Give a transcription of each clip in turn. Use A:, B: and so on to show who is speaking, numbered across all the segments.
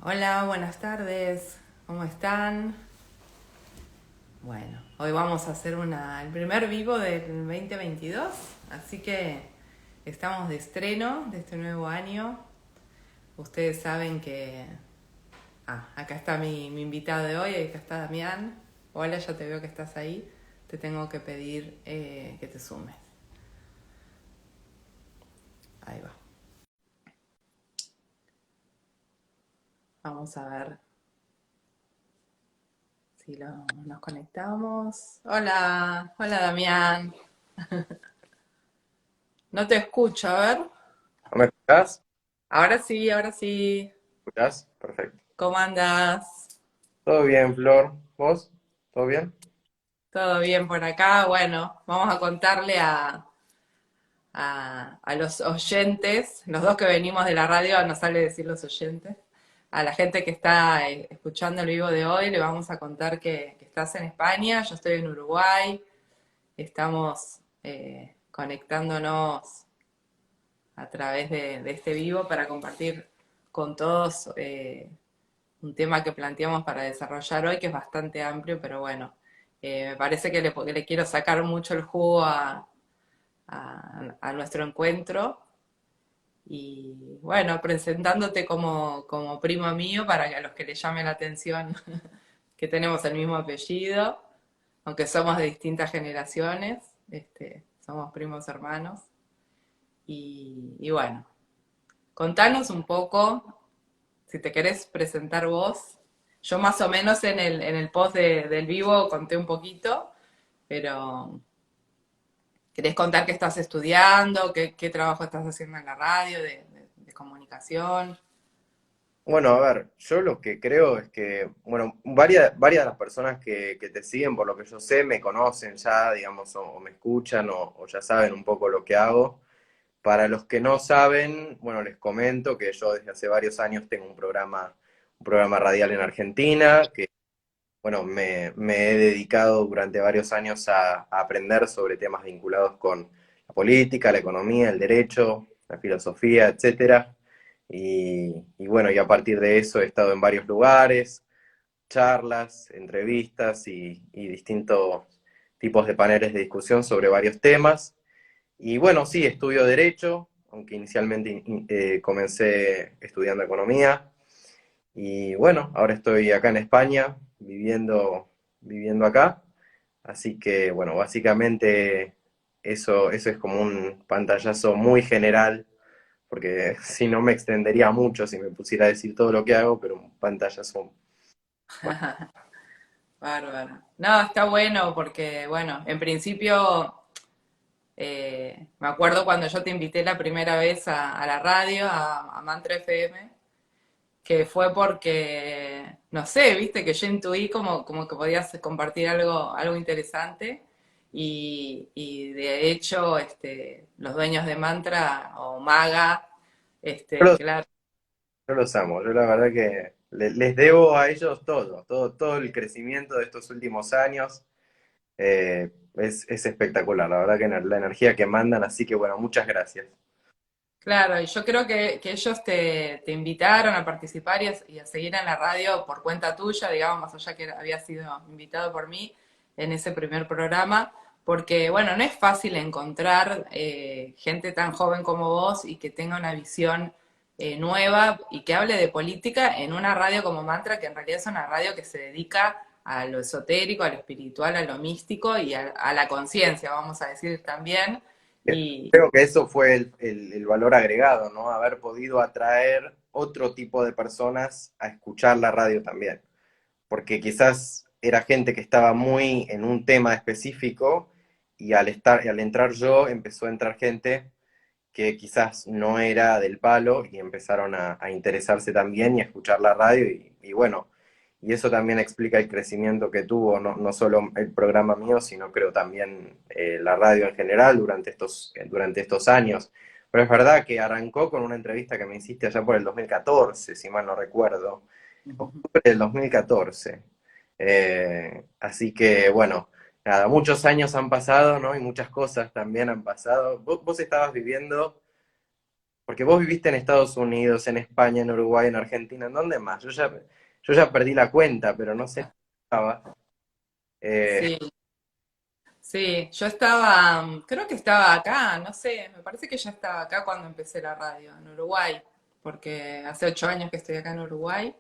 A: Hola, buenas tardes. ¿Cómo están? Bueno, hoy vamos a hacer el primer vivo del 2022, así que estamos de estreno de este nuevo año. Ustedes saben que... acá está mi invitado de hoy, acá está Damián. Hola, ya te veo que estás ahí. Te tengo que pedir que te sumes. Ahí va. Vamos a ver si nos conectamos. Hola, hola Damián. No te escucho, a ver.
B: ¿No me escuchás?
A: Ahora sí, ahora sí.
B: ¿Escuchás? Perfecto.
A: ¿Cómo andas?
B: ¿Todo bien, Flor? ¿Vos? ¿Todo bien?
A: ¿Todo bien por acá? Bueno, vamos a contarle a los oyentes, los dos que venimos de la radio, nos sale decir los oyentes, a la gente que está escuchando el vivo de hoy, le vamos a contar que estás en España, yo estoy en Uruguay, estamos conectándonos a través de este vivo para compartir con todos un tema que planteamos para desarrollar hoy, que es bastante amplio, pero bueno, me parece que le quiero sacar mucho el jugo a nuestro encuentro. Y bueno, presentándote como primo mío para que a los que les llame la atención que tenemos el mismo apellido, aunque somos de distintas generaciones, somos primos hermanos. Y bueno, contanos un poco, si te querés presentar vos. Yo más o menos en el post del vivo conté un poquito, pero ¿querés contar qué estás estudiando? ¿Qué trabajo estás haciendo en la radio de comunicación?
B: Bueno, a ver, yo lo que creo es que, bueno, varias de las personas que te siguen, por lo que yo sé, me conocen ya, digamos, o me escuchan o ya saben un poco lo que hago. Para los que no saben, bueno, les comento que yo desde hace varios años tengo un programa radial en Argentina, que, bueno, me he dedicado durante varios años a aprender sobre temas vinculados con la política, la economía, el derecho, la filosofía, etcétera. Y bueno, y a partir de eso he estado en varios lugares, charlas, entrevistas y distintos tipos de paneles de discusión sobre varios temas. Y bueno, sí, estudio Derecho, aunque inicialmente comencé estudiando Economía. Y bueno, ahora estoy acá en España, viviendo acá. Así que bueno, básicamente eso es como un pantallazo muy general, porque si no me extendería mucho si me pusiera a decir todo lo que hago, pero un pantallazo.
A: Bárbaro. No, está bueno porque, bueno, en principio, me acuerdo cuando yo te invité la primera vez a la radio, a Mantra FM, que fue porque, no sé, viste, que yo intuí como que podías compartir algo interesante y de hecho, los dueños de Mantra o Maga,
B: Yo los,
A: claro.
B: yo los amo, yo la verdad que les debo a ellos todo el crecimiento de estos últimos años. Es espectacular, la verdad que la energía que mandan, así que bueno, muchas gracias.
A: Claro, y yo creo que ellos te invitaron a participar y a seguir en la radio por cuenta tuya, digamos, más allá que había sido invitado por mí en ese primer programa, porque, bueno, no es fácil encontrar gente tan joven como vos y que tenga una visión nueva y que hable de política en una radio como Mantra, que en realidad es una radio que se dedica a lo esotérico, a lo espiritual, a lo místico y a la conciencia, vamos a decir también. Y,
B: Creo que eso fue el valor agregado, ¿no? Haber podido atraer otro tipo de personas a escuchar la radio también. Porque quizás era gente que estaba muy en un tema específico y al entrar yo empezó a entrar gente que quizás no era del palo y empezaron a interesarse también y a escuchar la radio y bueno, y eso también explica el crecimiento que tuvo, no solo el programa mío, sino creo también la radio en general durante estos años. Pero es verdad que arrancó con una entrevista que me hiciste allá por el 2014, si mal no recuerdo, octubre del 2014. Así que bueno, nada, muchos años han pasado, ¿no? Y muchas cosas también han pasado. Vos estabas viviendo porque vos viviste en Estados Unidos, en España, en Uruguay, en Argentina, ¿en dónde más? Yo ya perdí la cuenta, pero no sé en dónde estaba. Eh,
A: Sí, sí, yo estaba, creo que estaba acá, no sé, me parece que ya estaba acá cuando empecé la radio, en Uruguay, porque hace 8 años que estoy acá en Uruguay.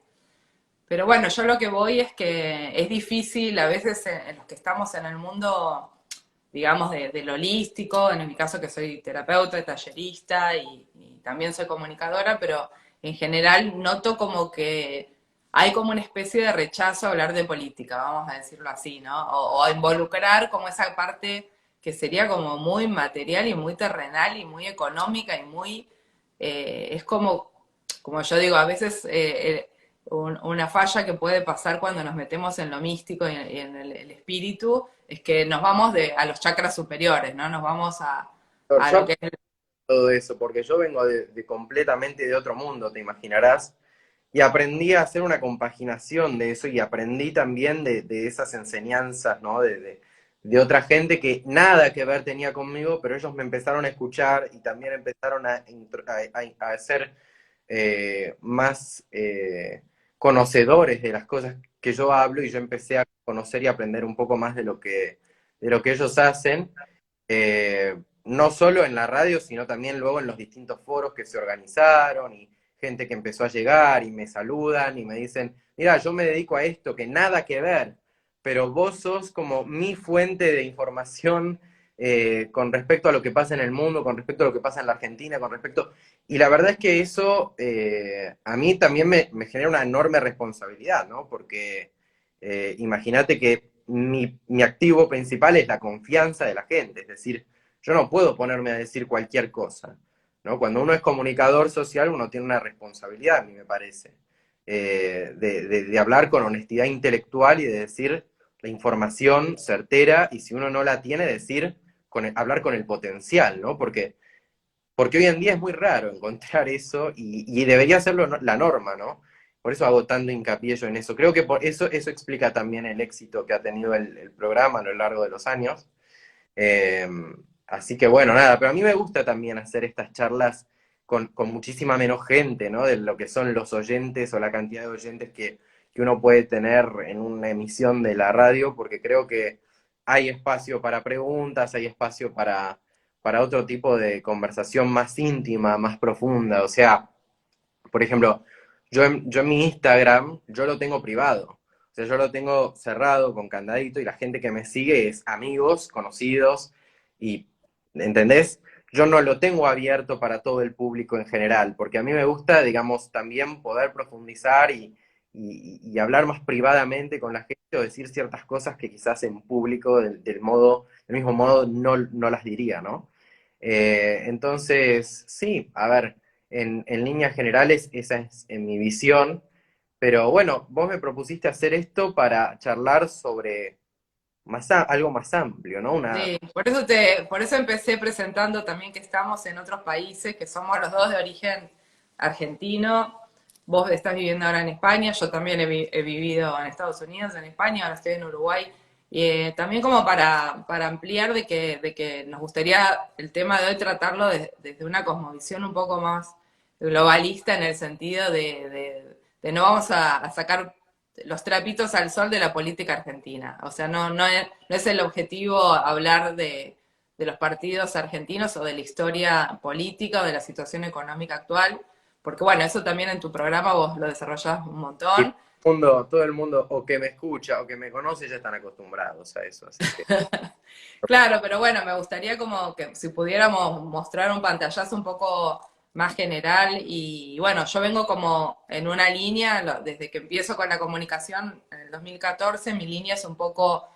A: Pero bueno, yo lo que voy es que es difícil a veces en los que estamos en el mundo, digamos, de lo holístico, en mi caso que soy terapeuta, tallerista y también soy comunicadora, pero en general noto como que hay como una especie de rechazo a hablar de política, vamos a decirlo así, ¿no? O a involucrar como esa parte que sería como muy material y muy terrenal y muy económica y muy, es como yo digo, a veces una falla que puede pasar cuando nos metemos en lo místico y en el espíritu es que nos vamos a los chakras superiores, ¿no? Nos vamos a
B: yo
A: lo
B: aprendí
A: que es...
B: todo eso, porque yo vengo de completamente de otro mundo, te imaginarás, y aprendí a hacer una compaginación de eso y aprendí también de esas enseñanzas, ¿no? De otra gente que nada que ver tenía conmigo, pero ellos me empezaron a escuchar y también empezaron a ser más conocedores de las cosas que yo hablo y yo empecé a conocer y aprender un poco más de lo que ellos hacen, no solo en la radio, sino también luego en los distintos foros que se organizaron y gente que empezó a llegar y me saludan y me dicen, mira, yo me dedico a esto, que nada que ver, pero vos sos como mi fuente de información con respecto a lo que pasa en el mundo, con respecto a lo que pasa en la Argentina, con respecto... Y la verdad es que eso a mí también me genera una enorme responsabilidad, ¿no? Porque imagínate que mi activo principal es la confianza de la gente, es decir, yo no puedo ponerme a decir cualquier cosa, ¿no? Cuando uno es comunicador social, uno tiene una responsabilidad, a mí me parece, de hablar con honestidad intelectual y de decir la información certera, y si uno no la tiene, decir, hablar con el potencial, ¿no? Porque hoy en día es muy raro encontrar eso y debería ser la norma, ¿no? Por eso hago tanto hincapié yo en eso. Creo que por eso explica también el éxito que ha tenido el programa a lo largo de los años. Eh, Así que bueno, nada, pero a mí me gusta también hacer estas charlas con muchísima menos gente, ¿no? De lo que son los oyentes o la cantidad de oyentes que uno puede tener en una emisión de la radio, porque creo que hay espacio para preguntas, hay espacio para otro tipo de conversación más íntima, más profunda. O sea, por ejemplo, yo en mi Instagram, yo lo tengo privado. O sea, yo lo tengo cerrado con candadito y la gente que me sigue es amigos, conocidos y, ¿entendés? Yo no lo tengo abierto para todo el público en general, porque a mí me gusta, digamos, también poder profundizar y hablar más privadamente con la gente o decir ciertas cosas que quizás en público del mismo modo no las diría, ¿no? Entonces, sí, a ver, en líneas generales esa es en mi visión, pero bueno, vos me propusiste hacer esto para charlar sobre algo más amplio, ¿no?
A: Sí, por eso empecé presentando también que estamos en otros países, que somos los dos de origen argentino. Vos estás viviendo ahora en España, yo también he vivido en Estados Unidos, en España, ahora estoy en Uruguay. Y también como para ampliar de que nos gustaría el tema de hoy tratarlo desde una cosmovisión un poco más globalista en el sentido de no vamos a sacar los trapitos al sol de la política argentina. O sea, no es el objetivo hablar de los partidos argentinos o de la historia política o de la situación económica actual, porque bueno, eso también en tu programa vos lo desarrollás un
B: Y
A: montón.
B: todo el mundo o que me escucha o que me conoce ya están acostumbrados a eso, así que
A: Claro, pero bueno, me gustaría como que si pudiéramos mostrar un pantallazo un poco más general y bueno, yo vengo como en una línea, desde que empiezo con la comunicación en el 2014, mi línea es un poco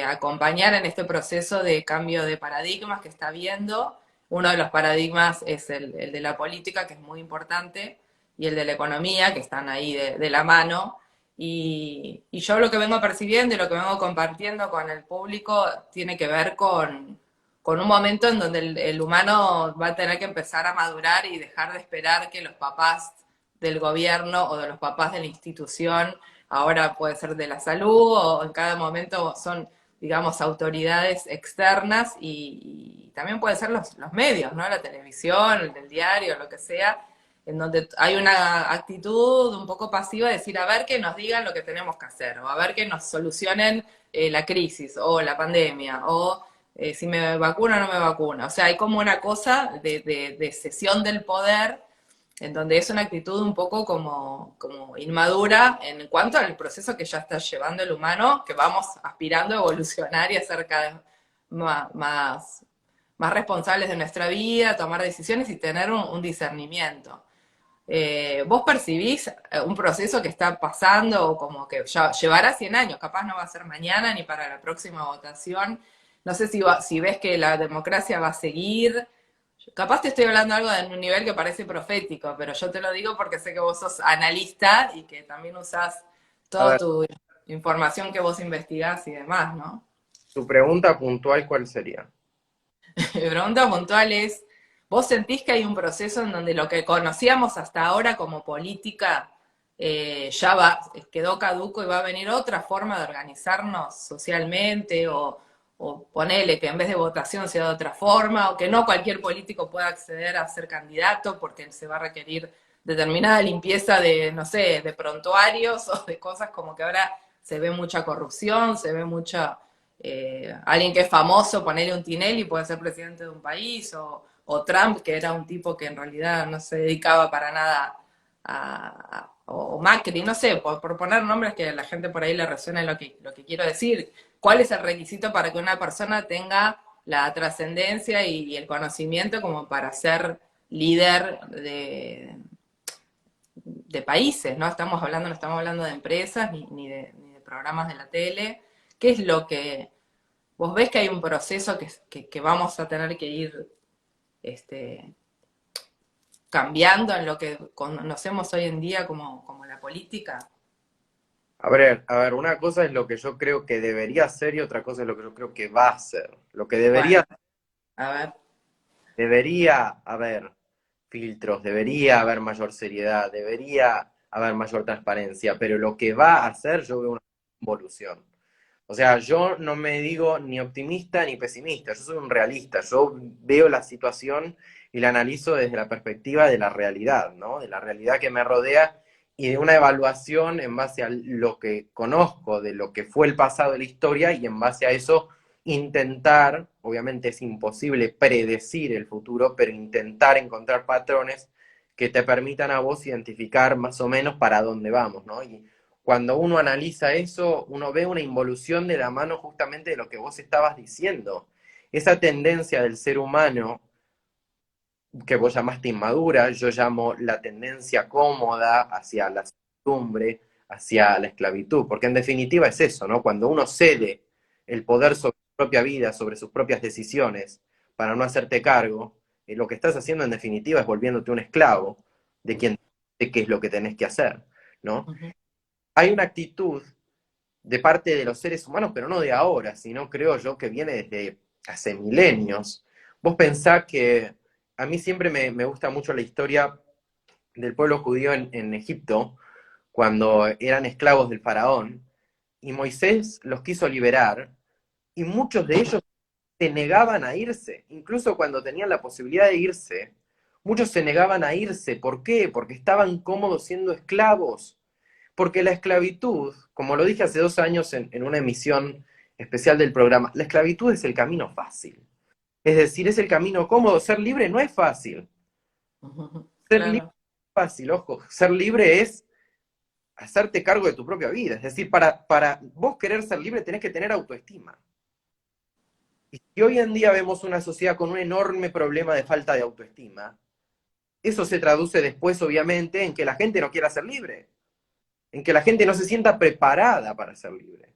A: acompañar en este proceso de cambio de paradigmas que está habiendo. Uno de los paradigmas es el de la política, que es muy importante, y el de la economía, que están ahí de la mano. Y yo lo que vengo percibiendo y lo que vengo compartiendo con el público tiene que ver con un momento en donde el humano va a tener que empezar a madurar y dejar de esperar que los papás del gobierno o de los papás de la institución, ahora puede ser de la salud o en cada momento digamos, autoridades externas y también pueden ser los medios, ¿no? La televisión, el diario, lo que sea, en donde hay una actitud un poco pasiva de decir, a ver que nos digan lo que tenemos que hacer, o a ver que nos solucionen la crisis, o la pandemia, o si me vacuna o no me vacuna. O sea, hay como una cosa de cesión del poder en donde es una actitud un poco como inmadura en cuanto al proceso que ya está llevando el humano, que vamos aspirando a evolucionar y a ser cada vez más responsables de nuestra vida, tomar decisiones y tener un discernimiento. ¿Vos percibís un proceso que está pasando o como que ya llevará 100 años, capaz no va a ser mañana ni para la próxima votación? No sé si ves que la democracia va a seguir. Capaz te estoy hablando algo en un nivel que parece profético, pero yo te lo digo porque sé que vos sos analista y que también usás
B: A
A: toda
B: ver,
A: tu información que vos investigás y demás, ¿no?
B: tu pregunta puntual, ¿cuál sería?
A: Mi pregunta puntual es, ¿vos sentís que hay un proceso en donde lo que conocíamos hasta ahora como política ya quedó caduco y va a venir otra forma de organizarnos socialmente o ponele que en vez de votación sea de otra forma o que no cualquier político pueda acceder a ser candidato porque se va a requerir determinada limpieza de, no sé, de prontuarios o de cosas como que ahora se ve mucha corrupción, se ve mucha alguien que es famoso, ponerle un Tinelli, puede ser presidente de un país, o Trump, que era un tipo que en realidad no se dedicaba para nada o Macri, no sé, por poner nombres que a la gente por ahí le resuene lo que quiero decir. ¿Cuál es el requisito para que una persona tenga la trascendencia y el conocimiento como para ser líder de países? No estamos hablando de empresas ni de programas de la tele. ¿Qué es lo que vos ves que hay un proceso que vamos a tener que ir este, cambiando en lo que conocemos hoy en día como la política?
B: A ver, una cosa es lo que yo creo que debería ser y otra cosa es lo que yo creo que va a ser. Lo que
A: Bueno, a ver.
B: debería haber filtros, debería haber mayor seriedad, debería haber mayor transparencia, pero lo que va a hacer yo veo una evolución. O sea, yo no me digo ni optimista ni pesimista, yo soy un realista, yo veo la situación y la analizo desde la perspectiva de la realidad, ¿no? De la realidad que me rodea y de una evaluación en base a lo que conozco, de lo que fue el pasado de la historia y en base a eso intentar, obviamente es imposible predecir el futuro, pero intentar encontrar patrones que te permitan a vos identificar más o menos para dónde vamos, ¿no? Y cuando uno analiza eso, uno ve una involución de la mano justamente de lo que vos estabas diciendo. Esa tendencia del ser humano, que vos llamaste inmadura, yo llamo la tendencia cómoda hacia la servidumbre, hacia la esclavitud, porque en definitiva es eso, ¿no? Cuando uno cede el poder sobre su propia vida, sobre sus propias decisiones, para no hacerte cargo, lo que estás haciendo en definitiva es volviéndote un esclavo de quien de qué es lo que tenés que hacer, ¿no?
A: Uh -huh.
B: Hay una actitud de parte de los seres humanos, pero no de ahora, sino creo yo que viene desde hace milenios. Vos pensás que a mí siempre me gusta mucho la historia del pueblo judío en Egipto, cuando eran esclavos del faraón, y Moisés los quiso liberar, y muchos de ellos se negaban a irse, incluso cuando tenían la posibilidad de irse, muchos se negaban a irse. ¿Por qué? Porque estaban cómodos siendo esclavos. Porque la esclavitud, como lo dije hace 2 años en una emisión especial del programa, la esclavitud es el camino fácil. Es decir, es el camino cómodo. Ser libre no es fácil.
A: Uh -huh.
B: Ser libre
A: Claro.
B: es fácil, ojo. Ser libre es hacerte cargo de tu propia vida. Es decir, para vos querer ser libre tenés que tener autoestima. Y si hoy en día vemos una sociedad con un enorme problema de falta de autoestima, eso se traduce después, obviamente, en que la gente no quiera ser libre, en que la gente no se sienta preparada para ser libre,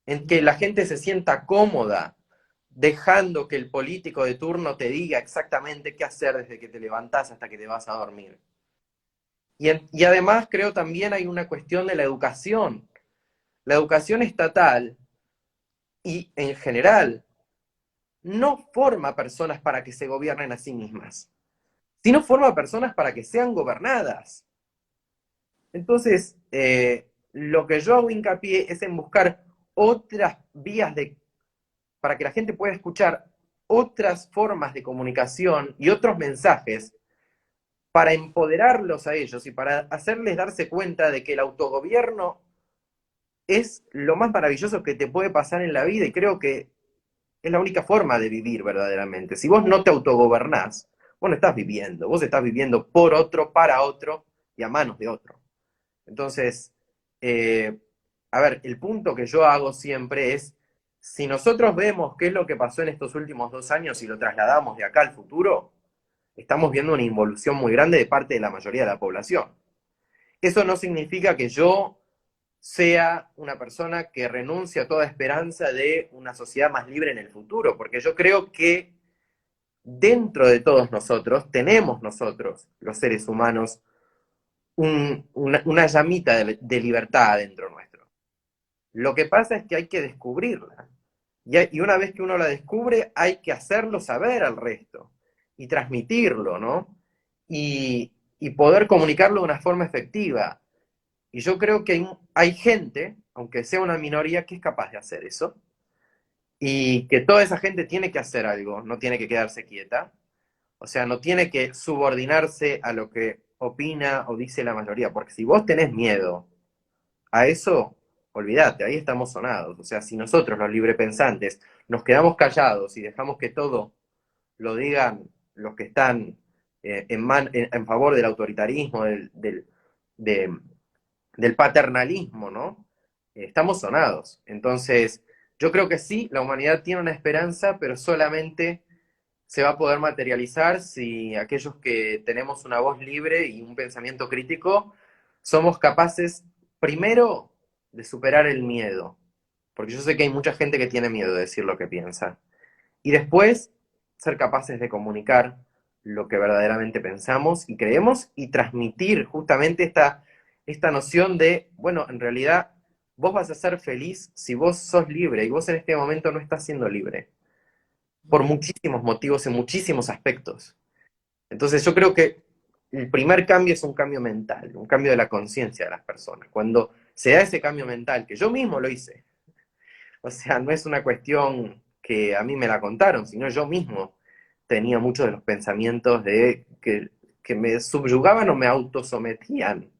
B: en que la gente se sienta cómoda, dejando que el político de turno te diga exactamente qué hacer desde que te levantás hasta que te vas a dormir. Y además creo también hay una cuestión de la educación. La educación estatal y en general no forma personas para que se gobiernen a sí mismas, sino forma personas para que sean gobernadas. Entonces, lo que yo hago hincapié es en buscar otras vías para que la gente pueda escuchar otras formas de comunicación y otros mensajes para empoderarlos a ellos y para hacerles darse cuenta de que el autogobierno es lo más maravilloso que te puede pasar en la vida y creo que es la única forma de vivir verdaderamente. Si vos no te autogobernás, vos no estás viviendo, vos estás viviendo por otro, para otro y a manos de otro. Entonces, eh, a ver, el punto que yo hago siempre es, si nosotros vemos qué es lo que pasó en estos últimos 2 años y lo trasladamos de acá al futuro, estamos viendo una involución muy grande de parte de la mayoría de la población. Eso no significa que yo sea una persona que renuncie a toda esperanza de una sociedad más libre en el futuro, porque yo creo que dentro de todos nosotros, tenemos nosotros, los seres humanos, una llamita de libertad adentro nuestro. Lo que pasa es que hay que descubrirla. Y una vez que uno la descubre, hay que hacerlo saber al resto y transmitirlo, ¿no? Y poder comunicarlo de una forma efectiva. Y yo creo que hay gente, aunque sea una minoría, que es capaz de hacer eso. Y que toda esa gente tiene que hacer algo, no tiene que quedarse quieta. O sea, no tiene que subordinarse a lo que opina o dice la mayoría. Porque si vos tenés miedo a eso, olvídate, ahí estamos sonados. O sea, si nosotros, los librepensantes, nos quedamos callados y dejamos que todo lo digan los que están en favor del autoritarismo, de- del paternalismo, ¿no? Estamos sonados. Entonces, yo creo que sí, la humanidad tiene una esperanza, pero solamente se va a poder materializar si aquellos que tenemos una voz libre y un pensamiento crítico somos capaces, primero, de superar el miedo, porque yo sé que hay mucha gente que tiene miedo de decir lo que piensa, y después ser capaces de comunicar lo que verdaderamente pensamos y creemos y transmitir justamente esta noción de, bueno, en realidad vos vas a ser feliz si vos sos libre y vos en este momento no estás siendo libre, por muchísimos motivos, en muchísimos aspectos. Entonces yo creo que el primer cambio es un cambio mental, un cambio de la conciencia de las personas. Cuando se da ese cambio mental, que yo mismo lo hice, o sea, no es una cuestión que a mí me la contaron, sino yo mismo tenía muchos de los pensamientos que me subyugaban o me autosometían.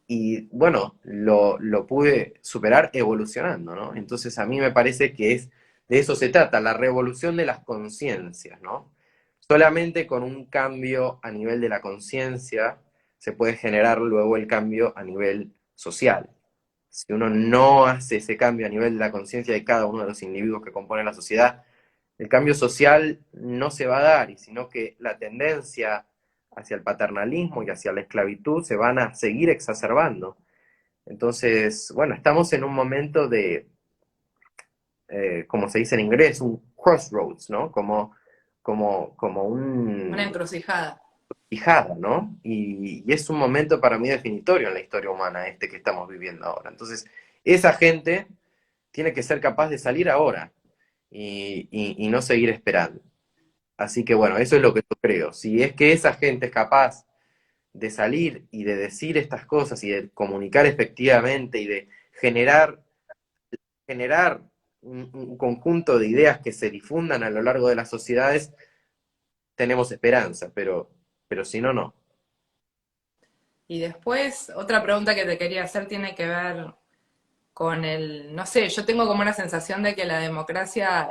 B: Y bueno, lo pude superar evolucionando, ¿no? Entonces a mí me parece que de eso se trata, la revolución de las conciencias, ¿no? Solamente con un cambio a nivel de la conciencia se puede generar luego el cambio a nivel social. Si uno no hace ese cambio a nivel de la conciencia de cada uno de los individuos que componen la sociedad, el cambio social no se va a dar, y sino que la tendencia hacia el paternalismo y hacia la esclavitud se van a seguir exacerbando. Entonces, bueno, estamos en un momento como se dice en inglés, un crossroads, ¿no? Como
A: Una
B: un
A: encrucijada.
B: fijada, ¿no? Y es un momento para mí definitorio en la historia humana este que estamos viviendo ahora. Entonces, esa gente tiene que ser capaz de salir ahora y no seguir esperando. Así que bueno, eso es lo que yo creo. Si es que esa gente es capaz de salir y de decir estas cosas y de comunicar efectivamente y de generar un conjunto de ideas que se difundan a lo largo de las sociedades, tenemos esperanza, pero si no, no.
A: Y después, otra pregunta que te quería hacer tiene que ver con no sé, yo tengo como una sensación de que la democracia,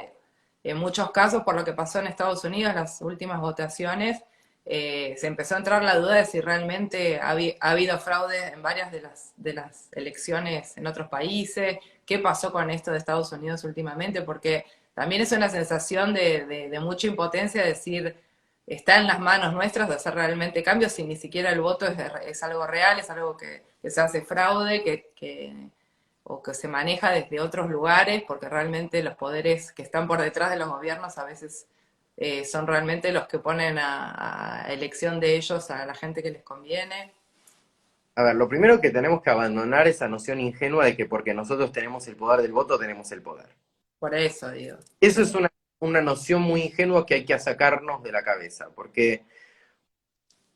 A: en muchos casos, por lo que pasó en Estados Unidos, las últimas votaciones, se empezó a entrar la duda de si realmente ha habido fraude en varias de las elecciones en otros países, qué pasó con esto de Estados Unidos últimamente, porque también es una sensación de mucha impotencia decir, está en las manos nuestras de hacer realmente cambios si ni siquiera el voto es algo real, es algo que se hace fraude, o que se maneja desde otros lugares, porque realmente los poderes que están por detrás de los gobiernos a veces son realmente los que ponen a elección de ellos a la gente que les conviene.
B: A ver, lo primero que tenemos que abandonar esa noción ingenua de que porque nosotros tenemos el poder del voto, tenemos el poder.
A: Por eso digo.
B: Eso es una noción muy ingenua que hay que sacarnos de la cabeza, porque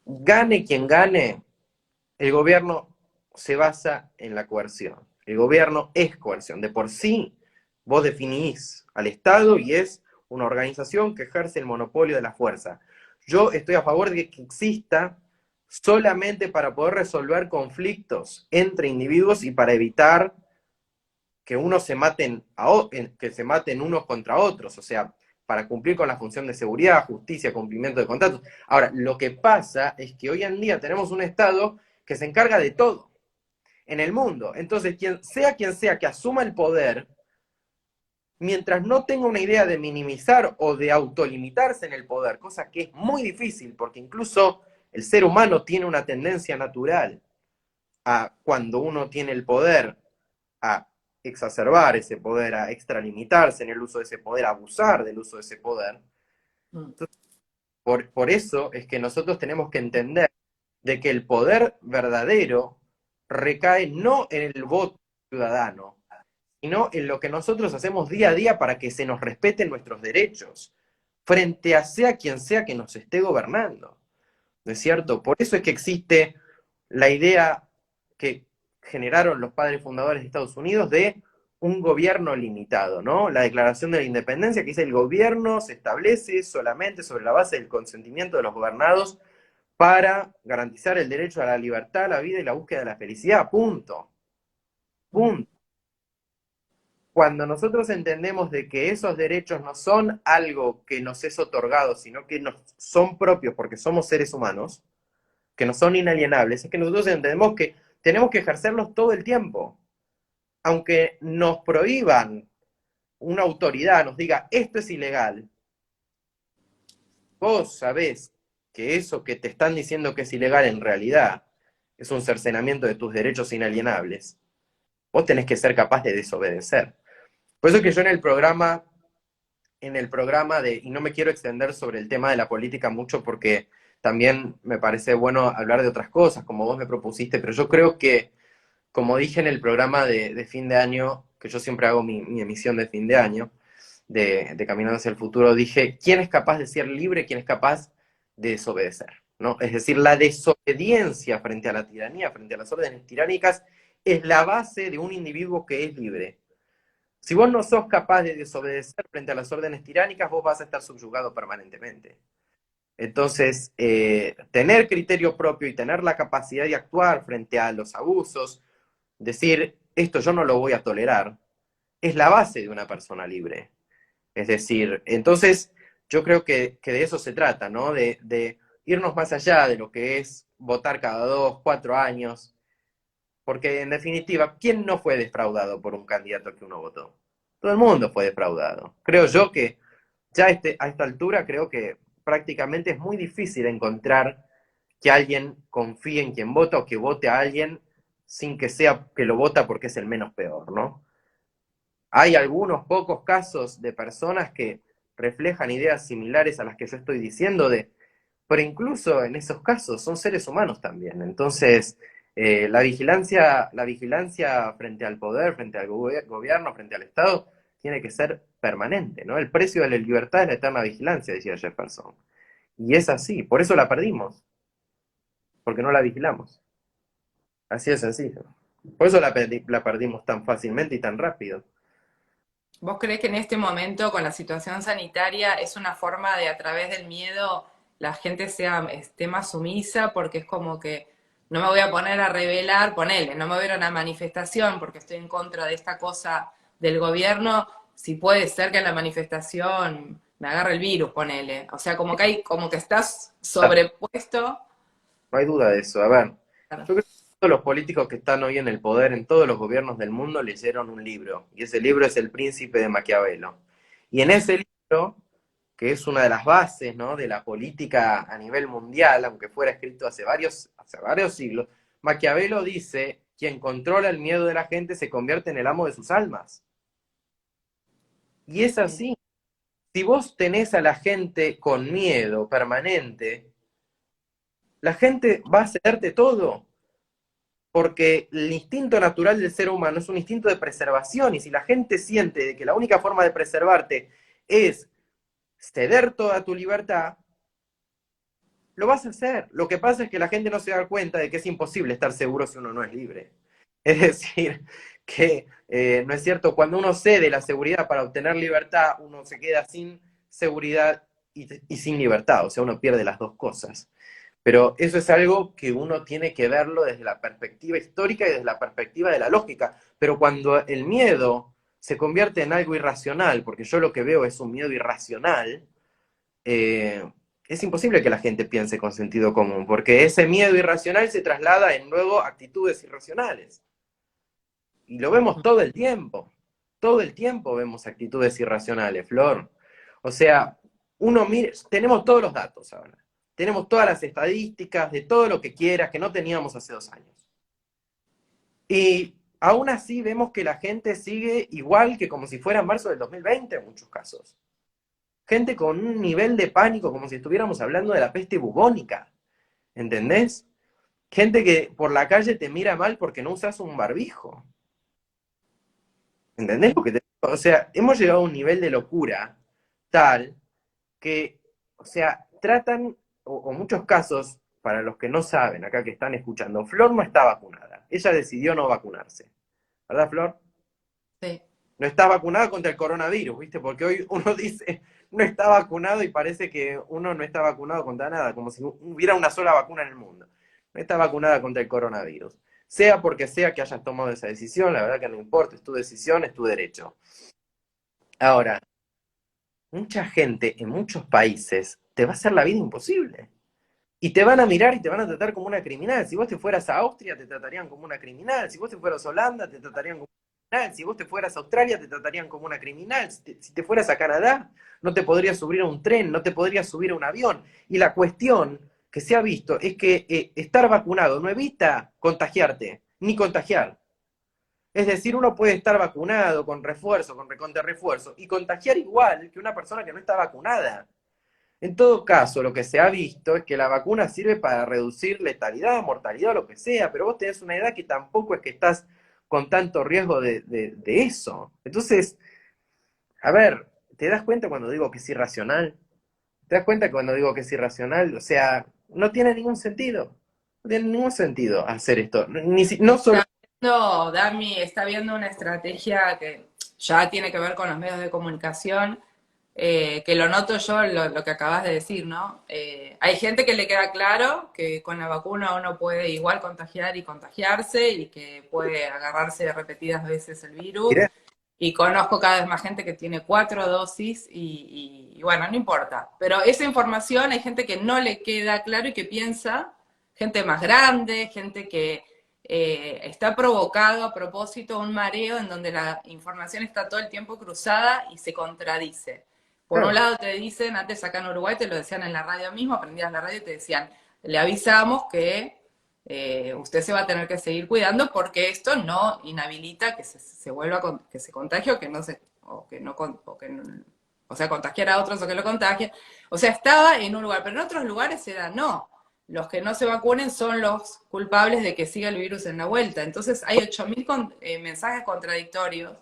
B: gane quien gane, el gobierno se basa en la coerción. El gobierno es coerción. De por sí, Vos definís al Estado y es una organización que ejerce el monopolio de la fuerza. Yo estoy a favor de que exista solamente para poder resolver conflictos entre individuos y para evitar que unos se maten, que se maten unos contra otros, o sea, para cumplir con la función de seguridad, justicia, cumplimiento de contratos. Ahora, lo que pasa es que hoy en día tenemos un Estado que se encarga de todo en el mundo. Entonces, quien sea que asuma el poder, mientras no tenga una idea de minimizar o de autolimitarse en el poder, cosa que es muy difícil, porque incluso el ser humano tiene una tendencia natural a, cuando uno tiene el poder, a exacerbar ese poder, a extralimitarse en el uso de ese poder, a abusar del uso de ese poder.
A: Mm.
B: Por eso es que nosotros tenemos que entender de que el poder verdadero recae no en el voto ciudadano, sino en lo que nosotros hacemos día a día para que se nos respeten nuestros derechos, frente a sea quien sea que nos esté gobernando. ¿No es cierto? Por eso es que existe la idea que generaron los padres fundadores de Estados Unidos de un gobierno limitado, ¿no? La Declaración de la Independencia, que dice el gobierno se establece solamente sobre la base del consentimiento de los gobernados para garantizar el derecho a la libertad, la vida y la búsqueda de la felicidad. Punto.
A: Mm.
B: Punto. Cuando nosotros entendemos de que esos derechos no son algo que nos es otorgado, sino que nos son propios porque somos seres humanos, que no son inalienables, es que nosotros entendemos que tenemos que ejercerlos todo el tiempo. Aunque nos prohíban, una autoridad nos diga, esto es ilegal, vos sabés que eso que te están diciendo que es ilegal en realidad es un cercenamiento de tus derechos inalienables, vos tenés que ser capaz de desobedecer. Por eso que yo en el programa de, y no me quiero extender sobre el tema de la política mucho porque también me parece bueno hablar de otras cosas, como vos me propusiste, pero yo creo que, como dije en el programa de fin de año, que yo siempre hago mi emisión de fin de año, de Caminando hacia el Futuro, dije, ¿quién es capaz de ser libre? ¿Quién es capaz de desobedecer? ¿No? Es decir, la desobediencia frente a la tiranía, frente a las órdenes tiránicas, es la base de un individuo que es libre. Si vos no sos capaz de desobedecer frente a las órdenes tiránicas, vos vas a estar subyugado permanentemente. Entonces, tener criterio propio y tener la capacidad de actuar frente a los abusos, decir, esto yo no lo voy a tolerar, es la base de una persona libre. Es decir, entonces yo creo que de eso se trata, ¿no? De irnos más allá de lo que es votar cada 2, 4 años, porque en definitiva, ¿quién no fue defraudado por un candidato que uno votó? Todo el mundo fue defraudado. Creo yo que ya a esta altura creo que prácticamente es muy difícil encontrar que alguien confíe en quien vota o que vote a alguien sin que sea que lo vota porque es el menos peor, ¿no? Hay algunos pocos casos de personas que reflejan ideas similares a las que yo estoy diciendo, pero incluso en esos casos son seres humanos también. Entonces, la vigilancia frente al poder, frente al gobierno, frente al Estado, tiene que ser permanente, ¿no? El precio de la libertad es la eterna vigilancia, decía Jefferson. Y es así, por eso la perdimos, porque no la vigilamos. Así de sencillo. Por eso la perdimos tan fácilmente y tan rápido.
A: ¿Vos creés que en este momento, con la situación sanitaria, es una forma de a través del miedo la gente esté más sumisa? Porque es como que no me voy a poner a rebelar, ponele, no me voy a ir a una manifestación porque estoy en contra de esta cosa del gobierno, si puede ser que en la manifestación me agarre el virus, ponele. O sea, como que estás sobrepuesto.
B: No hay duda de eso. A ver,
A: Claro.
B: yo creo que todos los políticos que están hoy en el poder, en todos los gobiernos del mundo, leyeron un libro, y ese libro es El Príncipe de Maquiavelo. Y en ese libro, que es una de las bases, ¿no?, de la política a nivel mundial, aunque fuera escrito hace varios siglos, Maquiavelo dice, quien controla el miedo de la gente se convierte en el amo de sus almas. Y es
A: Sí.
B: así. Si vos tenés a la gente con miedo permanente, la gente va a cederte todo. Porque el instinto natural del ser humano es un instinto de preservación, y si la gente siente de que la única forma de preservarte es ceder toda tu libertad, lo vas a hacer. Lo que pasa es que la gente no se da cuenta de que es imposible estar seguro si uno no es libre. Es decir, que no es cierto, cuando uno cede la seguridad para obtener libertad, uno se queda sin seguridad y sin libertad, o sea, uno pierde las dos cosas. Pero eso es algo que uno tiene que verlo desde la perspectiva histórica y desde la perspectiva de la lógica. Pero cuando el miedo se convierte en algo irracional, porque yo lo que veo es un miedo irracional, eh, es imposible que la gente piense con sentido común, porque ese miedo irracional se traslada en luego actitudes irracionales. Y lo vemos todo el tiempo vemos actitudes irracionales, Flor. O sea, uno mira, tenemos todos los datos ahora, tenemos todas las estadísticas de todo lo que quieras que no teníamos hace 2 años. Y aún así vemos que la gente sigue igual que como si fuera en marzo del 2020 en muchos casos. Gente con un nivel de pánico como si estuviéramos hablando de la peste bubónica, ¿entendés? Gente que por la calle te mira mal porque no usas un barbijo. ¿Entendés lo que te digo? O sea, hemos llegado a un nivel de locura tal que, o sea, tratan, o muchos casos, para los que no saben, acá que están escuchando, Flor no está vacunada. Ella decidió no vacunarse. ¿Verdad, Flor?
A: Sí.
B: No está vacunada contra el coronavirus, ¿viste? Porque hoy uno dice, no está vacunado y parece que uno no está vacunado contra nada, como si hubiera una sola vacuna en el mundo. No está vacunada contra el coronavirus. Sea porque sea que hayas tomado esa decisión, la verdad que no importa, es tu decisión, es tu derecho. Ahora, mucha gente en muchos países te va a hacer la vida imposible. Y te van a mirar y te van a tratar como una criminal. Si vos te fueras a Austria, te tratarían como una criminal. Si vos te fueras a Holanda, te tratarían como una criminal. Si vos te fueras a Australia, te tratarían como una criminal. Si te fueras a Canadá, no te podrías subir a un tren, no te podrías subir a un avión. Y la cuestión que se ha visto es que estar vacunado no evita contagiarte, ni contagiar. Es decir, uno puede estar vacunado con refuerzo, con recontra refuerzo, y contagiar igual que una persona que no está vacunada. En todo caso, lo que se ha visto es que la vacuna sirve para reducir letalidad, mortalidad o lo que sea, pero vos tenés una edad que tampoco es que estás con tanto riesgo de eso. Entonces, a ver, ¿te das cuenta cuando digo que es irracional? ¿Te das cuenta cuando digo que es irracional? O sea, no tiene ningún sentido. No tiene ningún sentido hacer esto. No solo...
A: No, Dami está viendo una estrategia que ya tiene que ver con los medios de comunicación, que lo noto yo, lo que acabas de decir, ¿no? Hay gente que le queda claro que con la vacuna uno puede igual contagiar y contagiarse y que puede agarrarse repetidas veces el virus. Y conozco cada vez más gente que tiene 4 dosis y bueno, no importa. Pero esa información hay gente que no le queda claro y que piensa, gente más grande, gente que está provocado a propósito un mareo en donde la información está todo el tiempo cruzada y se contradice. Por un
B: Claro,
A: lado te dicen, antes acá en Uruguay te lo decían en la radio mismo, aprendías la radio y te decían, le avisamos que usted se va a tener que seguir cuidando porque esto no inhabilita que se vuelva, que se contagie o que no se, o que no, o que no, o sea, contagiar a otros o que lo contagien. O sea, estaba en un lugar, pero en otros lugares se da, no. Los que no se vacunen son los culpables de que siga el virus en la vuelta. Entonces hay 8.000 mensajes contradictorios.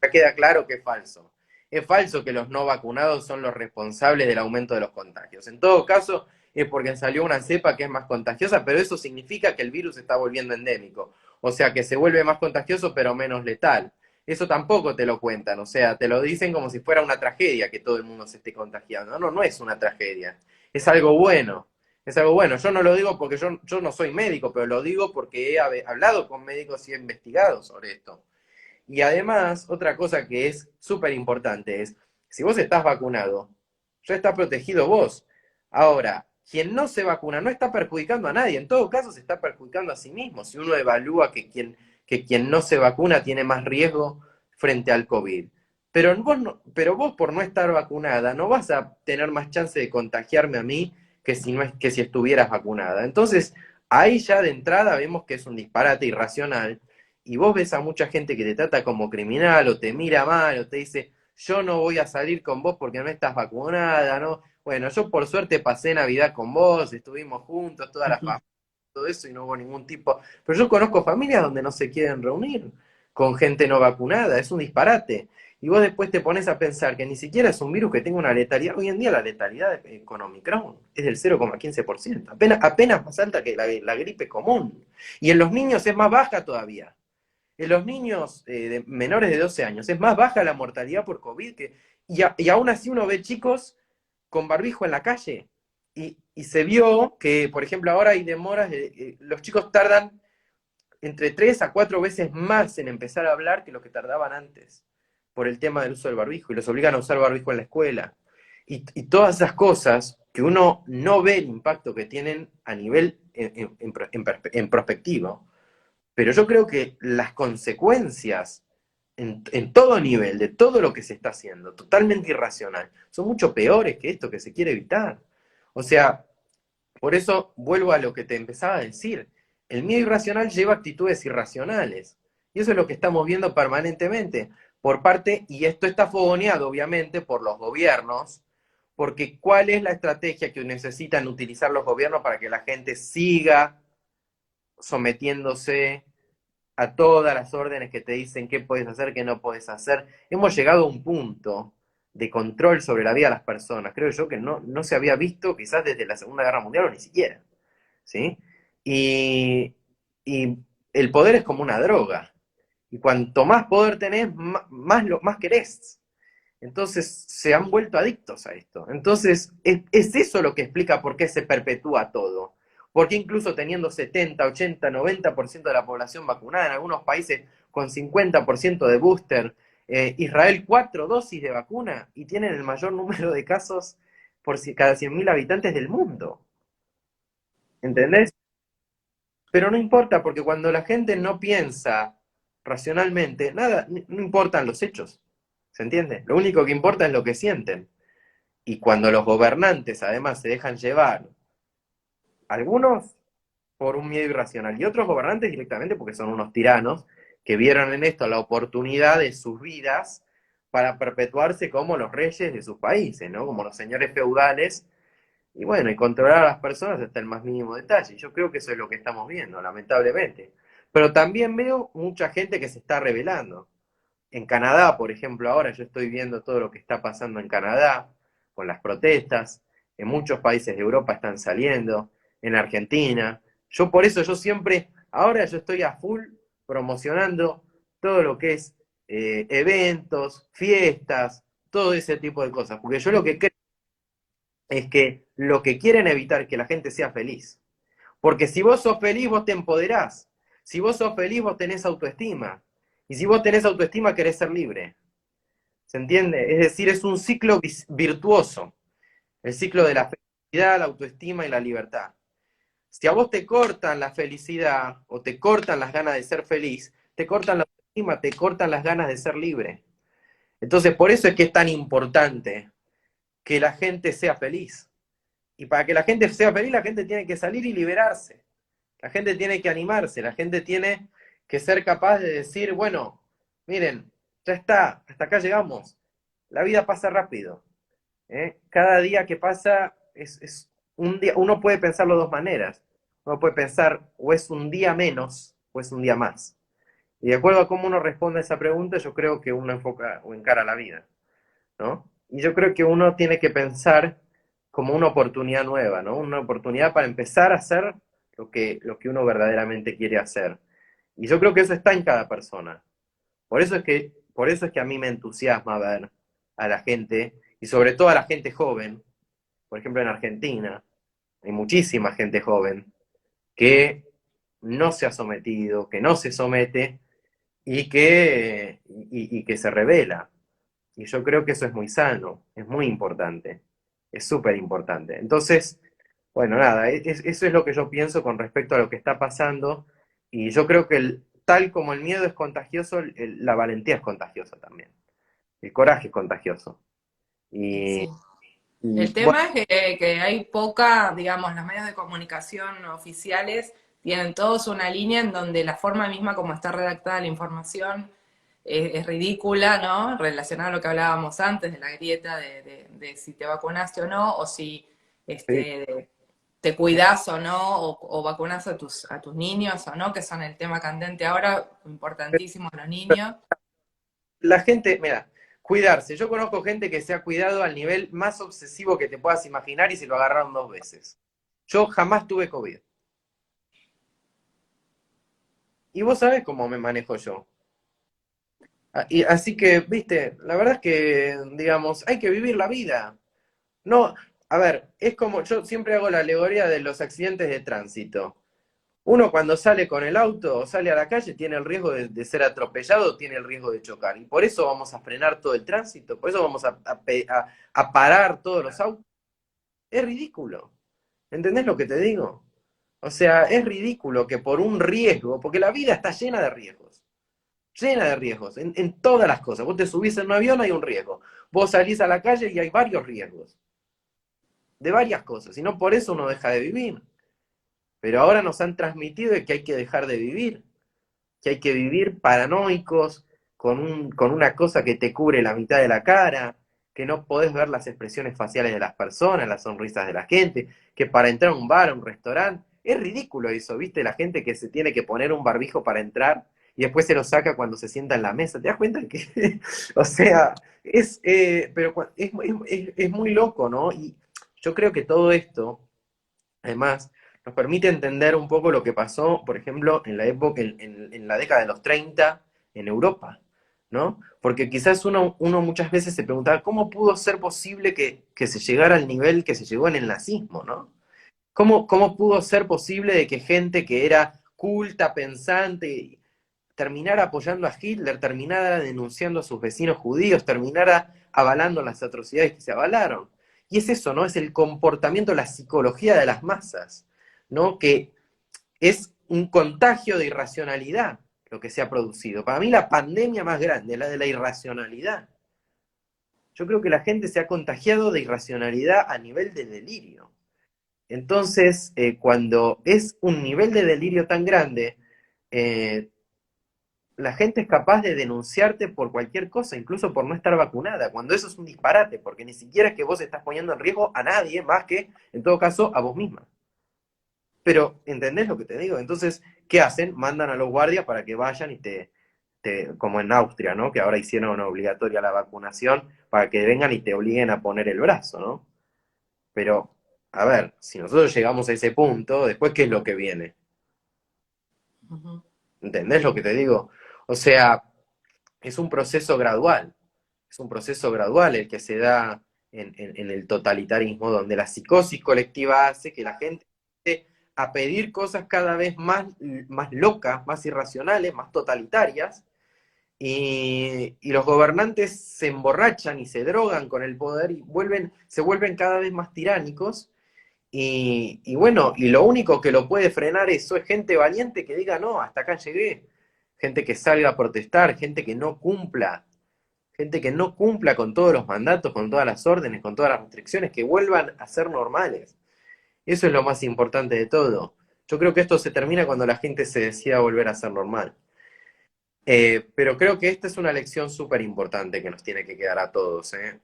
B: ya queda claro que es falso. Es falso que los no vacunados son los responsables del aumento de los contagios. En todo caso, es porque salió una cepa que es más contagiosa, pero eso significa que el virus se está volviendo endémico. O sea, que se vuelve más contagioso pero menos letal. Eso tampoco te lo cuentan, o sea, te lo dicen como si fuera una tragedia que todo el mundo se esté contagiando. No, no es una tragedia. Es algo bueno. Es algo bueno. Yo no lo digo porque yo no soy médico, pero lo digo porque he hablado con médicos y he investigado sobre esto. Y además, otra cosa que es súper importante es, si vos estás vacunado, ya estás protegido vos. Ahora, quien no se vacuna no está perjudicando a nadie, en todo caso se está perjudicando a sí mismo. Si uno evalúa que quien no se vacuna tiene más riesgo frente al COVID. Pero vos por no estar vacunada no vas a tener más chance de contagiarme a mí que si, no es, que si estuvieras vacunada. Entonces, ahí ya de entrada vemos que es un disparate irracional y vos ves a mucha gente que te trata como criminal o te mira mal o te dice, yo no voy a salir con vos porque no estás vacunada, ¿no? Bueno, yo por suerte pasé Navidad con vos, estuvimos juntos, toda la familia, todo eso y no hubo ningún tipo... Pero yo conozco familias donde no se quieren reunir con gente no vacunada, es un disparate. Y vos después te pones a pensar que ni siquiera es un virus que tenga una letalidad. Hoy en día la letalidad con Omicron es del 0,15%, apenas más alta que la gripe común. Y en los niños es más baja todavía. En los niños de menores de 12 años es más baja la mortalidad por COVID y aún así uno ve chicos con barbijo en la calle. Y se vio que, por ejemplo, ahora hay demoras, los chicos tardan entre 3 a 4 veces más en empezar a hablar que lo que tardaban antes, por el tema del uso del barbijo, y los obligan a usar barbijo en la escuela. Y todas esas cosas que uno no ve el impacto que tienen a nivel en prospectivo, pero yo creo que las consecuencias en todo nivel, de todo lo que se está haciendo, totalmente irracional, son mucho peores que esto que se quiere evitar. O sea, por eso vuelvo a lo que te empezaba a decir. El miedo irracional lleva a actitudes irracionales. Y eso es lo que estamos viendo permanentemente por parte, y esto está fogoneado obviamente por los gobiernos, porque ¿cuál es la estrategia que necesitan utilizar los gobiernos para que la gente siga sometiéndose a todas las órdenes que te dicen qué puedes hacer, qué no puedes hacer? Hemos llegado a un punto de control sobre la vida de las personas, creo yo que no se había visto quizás desde la Segunda Guerra Mundial o ni siquiera, ¿sí? Y, y el poder es como una droga, y cuanto más poder tenés, más querés. Entonces se han vuelto adictos a esto. Entonces es eso lo que explica por qué se perpetúa todo. Porque incluso teniendo 70, 80, 90% de la población vacunada, en algunos países con 50% de booster, Israel 4 dosis de vacuna y tienen el mayor número de casos por cada 100.000 habitantes del mundo. ¿Entendés? Pero no importa, porque cuando la gente no piensa racionalmente, nada, no importan los hechos. ¿Se entiende? Lo único que importa es lo que sienten. Y cuando los gobernantes además se dejan llevar, algunos por un miedo irracional y otros gobernantes directamente porque son unos tiranos que vieron en esto la oportunidad de sus vidas para perpetuarse como los reyes de sus países, ¿no? Como los señores feudales, y bueno, y controlar a las personas hasta el más mínimo detalle. Yo creo que eso es lo que estamos viendo, lamentablemente. Pero también veo mucha gente que se está rebelando. En Canadá, por ejemplo, ahora yo estoy viendo todo lo que está pasando en Canadá con las protestas. En muchos países de Europa están saliendo, en Argentina. Yo por eso yo siempre, ahora yo estoy a full promocionando todo lo que es eventos, fiestas, todo ese tipo de cosas. Porque yo lo que creo es que lo que quieren evitar es que la gente sea feliz. Porque si vos sos feliz, vos te empoderás. Si vos sos feliz, vos tenés autoestima. Y si vos tenés autoestima, querés ser libre. ¿Se entiende? Es decir, es un ciclo virtuoso. El ciclo de la felicidad, la autoestima y la libertad. Si a vos te cortan la felicidad o te cortan las ganas de ser feliz, te cortan la autoestima, te cortan las ganas de ser libre. Entonces, por eso es que es tan importante que la gente sea feliz. Y para que la gente sea feliz, la gente tiene que salir y liberarse. La gente tiene que animarse, la gente tiene que ser capaz de decir, bueno, miren, ya está, hasta acá llegamos. La vida pasa rápido. Cada día que pasa es un día, uno puede pensarlo de dos maneras. Uno puede pensar o es un día menos o es un día más. Y de acuerdo a cómo uno responde a esa pregunta, yo creo que uno enfoca o encara la vida, ¿no? Y yo creo que uno tiene que pensar como una oportunidad nueva, ¿no? Una oportunidad para empezar a hacer lo que uno verdaderamente quiere hacer. Y yo creo que eso está en cada persona. Por eso es que a mí me entusiasma ver a la gente, y sobre todo a la gente joven, por ejemplo en Argentina, hay muchísima gente joven que no se ha sometido, que no se somete y que se revela. Y yo creo que eso es muy sano, es muy importante, es súper importante. Entonces, bueno, nada, eso es lo que yo pienso con respecto a lo que está pasando. Y yo creo que tal como el miedo es contagioso, la valentía es contagiosa también. El coraje es contagioso.
A: Y
B: Y,
A: sí.
B: y
A: El
B: bueno,
A: tema es que hay poca, digamos, los medios de comunicación oficiales tienen todos una línea en donde la forma misma como está redactada la información es ridícula, ¿no? Relacionada a lo que hablábamos antes de la grieta de si te vacunaste o no, o si
B: sí,
A: te cuidás o no, o vacunás a tus niños o no, que son el tema candente ahora, importantísimo los niños.
B: la gente, mira, cuidarse. Yo conozco gente que se ha cuidado al nivel más obsesivo que te puedas imaginar y se lo agarraron 2 veces. Yo jamás tuve COVID. Y vos sabés cómo me manejo yo. Y así que, viste, la verdad es que, digamos, hay que vivir la vida. No, a ver, es como, yo siempre hago la alegoría de los accidentes de tránsito. Uno cuando sale con el auto o sale a la calle tiene el riesgo de ser atropellado, tiene el riesgo de chocar. Y por eso vamos a frenar todo el tránsito, por eso vamos a parar todos los autos. Es ridículo. ¿Entendés lo que te digo? O sea, es ridículo que por un riesgo, porque la vida está llena de riesgos, en todas las cosas. Vos te subís en un avión, hay un riesgo. Vos salís a la calle y hay varios riesgos, de varias cosas, y no por eso uno deja de vivir. Pero ahora nos han transmitido que hay que dejar de vivir, que hay que vivir paranoicos, con una cosa que te cubre la mitad de la cara, que no podés ver las expresiones faciales de las personas, las sonrisas de la gente, que para entrar a un bar, a un restaurante, es ridículo eso, ¿viste? La gente que se tiene que poner un barbijo para entrar y después se lo saca cuando se sienta en la mesa. ¿Te das cuenta que, o sea, es muy loco, ¿no? Y yo creo que todo esto, además, nos permite entender un poco lo que pasó, por ejemplo, en la época, en la década de los 30 en Europa, ¿no? Porque quizás uno muchas veces se preguntaba, ¿cómo pudo ser posible que se llegara al nivel que se llegó en el nazismo, ¿no? ¿Cómo pudo ser posible de que gente que era culta, pensante, terminara apoyando a Hitler, terminara denunciando a sus vecinos judíos, terminara avalando las atrocidades que se avalaron? Y es eso, ¿no? Es el comportamiento, la psicología de las masas, ¿no? Que es un contagio de irracionalidad lo que se ha producido. Para mí la pandemia más grande, la de la irracionalidad. Yo creo que la gente se ha contagiado de irracionalidad a nivel de delirio. Entonces, cuando es un nivel de delirio tan grande, eh, la gente es capaz de denunciarte por cualquier cosa, incluso por no estar vacunada, cuando eso es un disparate, porque ni siquiera es que vos estás poniendo en riesgo a nadie más que, en todo caso, a vos misma. Pero, ¿entendés lo que te digo? Entonces, ¿qué hacen? Mandan a los guardias para que vayan y como en Austria, ¿no? Que ahora hicieron obligatoria la vacunación, para que vengan y te obliguen a poner el brazo, ¿no? Pero, a ver, si nosotros llegamos a ese punto, después, ¿qué es lo que viene?
A: Ujú.
B: ¿Entendés lo que te digo? O sea, es un proceso gradual, es un proceso gradual el que se da en el totalitarismo, donde la psicosis colectiva hace que la gente empiece a pedir cosas cada vez más locas, más irracionales, más totalitarias, y los gobernantes se emborrachan y se drogan con el poder y se vuelven cada vez más tiránicos. Y bueno, y lo único que lo puede frenar eso es gente valiente que diga, no, hasta acá llegué. Gente que salga a protestar, gente que no cumpla con todos los mandatos, con todas las órdenes, con todas las restricciones, que vuelvan a ser normales. Eso es lo más importante de todo. Yo creo que esto se termina cuando la gente se decida volver a ser normal. Pero creo que esta es una lección súper importante que nos tiene que quedar a todos, ¿eh?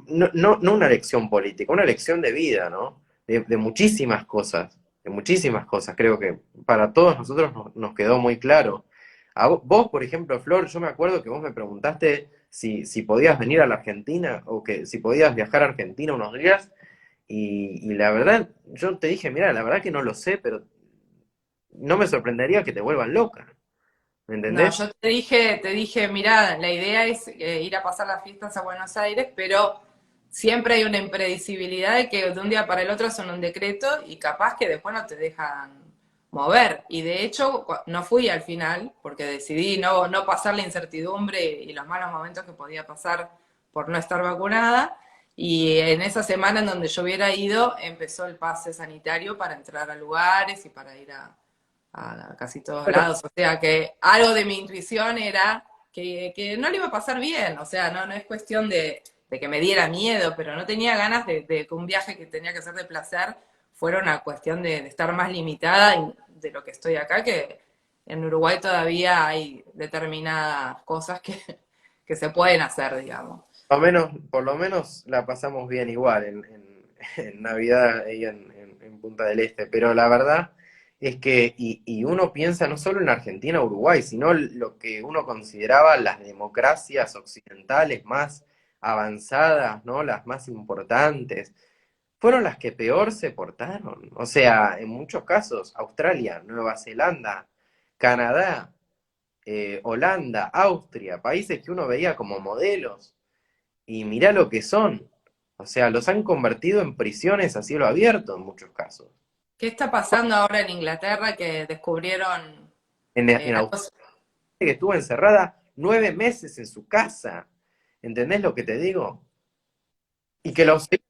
B: No una lección política, una lección de vida, ¿no? De muchísimas cosas, de muchísimas cosas. Creo que para todos nosotros nos quedó muy claro. Vos, por ejemplo, Flor, yo me acuerdo que vos me preguntaste si podías venir a la Argentina o que si podías viajar a Argentina unos días. Y la verdad, yo te dije, mira, la verdad que no lo sé, pero no me sorprendería que te vuelvan loca. ¿Me
A: No,
B: entendés?
A: yo te dije, mirá, la idea es ir a pasar las fiestas a Buenos Aires, pero siempre hay una impredecibilidad de que de un día para el otro son un decreto y capaz que después no te dejan mover. Y de hecho, no fui al final, porque decidí no pasar la incertidumbre y los malos momentos que podía pasar por no estar vacunada. Y en esa semana en donde yo hubiera ido, empezó el pase sanitario para entrar a lugares y para ir a casi todos
B: Bueno,
A: lados. O sea que algo de mi intuición era que no le iba a pasar bien. O sea, no es cuestión de que me diera miedo, pero no tenía ganas de que un viaje que tenía que ser de placer fuera una cuestión de estar más limitada de lo que estoy acá, que en Uruguay todavía hay determinadas cosas que se pueden hacer, digamos.
B: por lo menos la pasamos bien igual en Navidad y en Punta del Este, pero la verdad es que, y uno piensa no solo en Argentina o Uruguay, sino lo que uno consideraba las democracias occidentales más avanzadas, ¿no? Las más importantes, fueron las que peor se portaron. O sea, en muchos casos, Australia, Nueva Zelanda, Canadá. Holanda, Austria, países que uno veía como modelos, y mirá lo que son. O sea, los han convertido en prisiones a cielo abierto en muchos casos.
A: ¿Qué está pasando ahora en Inglaterra que descubrieron
B: En
A: la
B: Australia,
A: cosa?
B: que estuvo encerrada 9 meses en su casa. ¿Entendés lo que te digo? Y que lo
A: Sí.
B: sé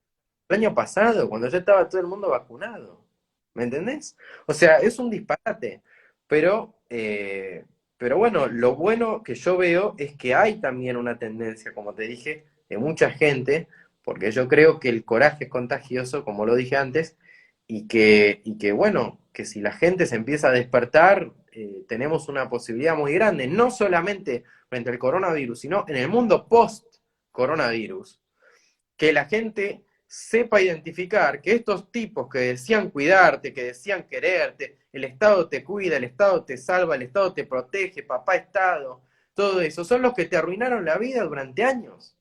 B: el año pasado, cuando ya estaba todo el mundo vacunado. ¿Me entendés? O sea, es un disparate. Pero bueno, lo bueno que yo veo es que hay también una tendencia, como te dije, de mucha gente, porque yo creo que el coraje es contagioso, como lo dije antes, y que bueno, que si la gente se empieza a despertar, tenemos una posibilidad muy grande, no solamente frente al coronavirus, sino en el mundo post-coronavirus, que la gente sepa identificar que estos tipos que decían cuidarte, que decían quererte, el Estado te cuida, el Estado te salva, el Estado te protege, papá Estado, todo eso, son los que te arruinaron la vida durante años.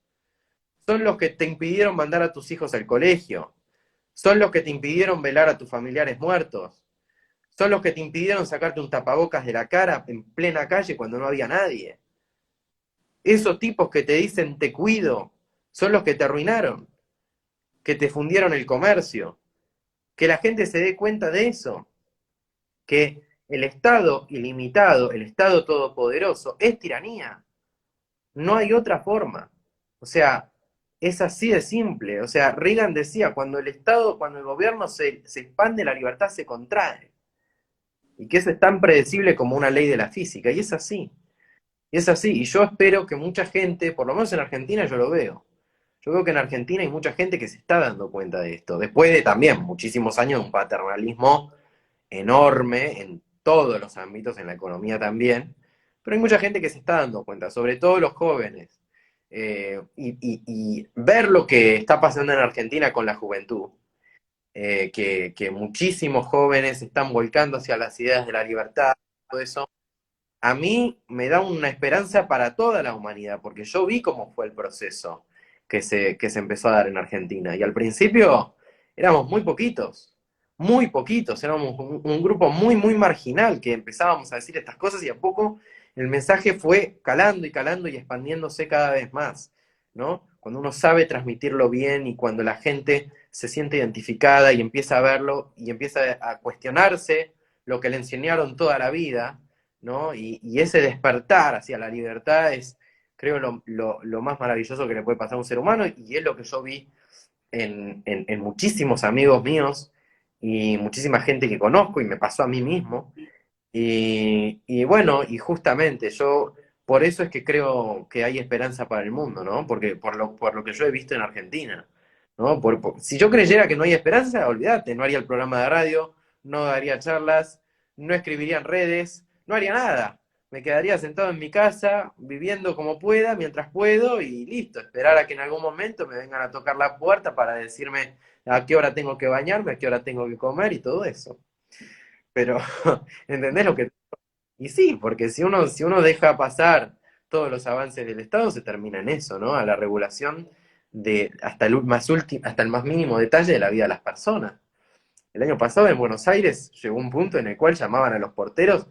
B: Son los que te impidieron mandar a tus hijos al colegio. Son los que te impidieron velar a tus familiares muertos. Son los que te impidieron sacarte un tapabocas de la cara en plena calle cuando no había nadie. Esos tipos que te dicen te cuido, son los que te arruinaron, que te fundieron el comercio. Que la gente se dé cuenta de eso, que el Estado ilimitado, el Estado todopoderoso, es tiranía. No hay otra forma. O sea, es así de simple. O sea, Reagan decía, cuando el Estado, cuando el gobierno se expande, la libertad se contrae. Y que eso es tan predecible como una ley de la física. Y es así. Y es así. Y yo espero que mucha gente, por lo menos en Argentina yo lo veo. Yo veo que en Argentina hay mucha gente que se está dando cuenta de esto. Después de también muchísimos años de un paternalismo enorme en todos los ámbitos, en la economía también, pero hay mucha gente que se está dando cuenta, sobre todo los jóvenes. Y ver lo que está pasando en Argentina con la juventud, que muchísimos jóvenes se están volcando hacia las ideas de la libertad, todo eso, a mí me da una esperanza para toda la humanidad, porque yo vi cómo fue el proceso que se empezó a dar en Argentina. Y al principio éramos muy poquitos, éramos un grupo muy, muy marginal que empezábamos a decir estas cosas y a poco el mensaje fue calando y expandiéndose cada vez más, ¿no? Cuando uno sabe transmitirlo bien y cuando la gente se siente identificada y empieza a verlo y empieza a cuestionarse lo que le enseñaron toda la vida, ¿no? Y ese despertar hacia la libertad es, creo, lo más maravilloso que le puede pasar a un ser humano y es lo que yo vi en muchísimos amigos míos y muchísima gente que conozco y me pasó a mí mismo. Y bueno, y justamente yo, por eso es que creo que hay esperanza para el mundo, ¿no? Porque por lo que yo he visto en Argentina, ¿no? Si yo creyera que no hay esperanza, olvídate, no haría el programa de radio, no daría charlas, no escribiría en redes, no haría nada. Me quedaría sentado en mi casa, viviendo como pueda, mientras puedo, y listo, esperar a que en algún momento me vengan a tocar la puerta para decirme a qué hora tengo que bañarme, a qué hora tengo que comer y todo eso. Pero, ¿entendés lo que y sí, porque si uno deja pasar todos los avances del Estado, se termina en eso, ¿no? A la regulación de hasta el más mínimo detalle de la vida de las personas. El año pasado en Buenos Aires llegó un punto en el cual llamaban a los porteros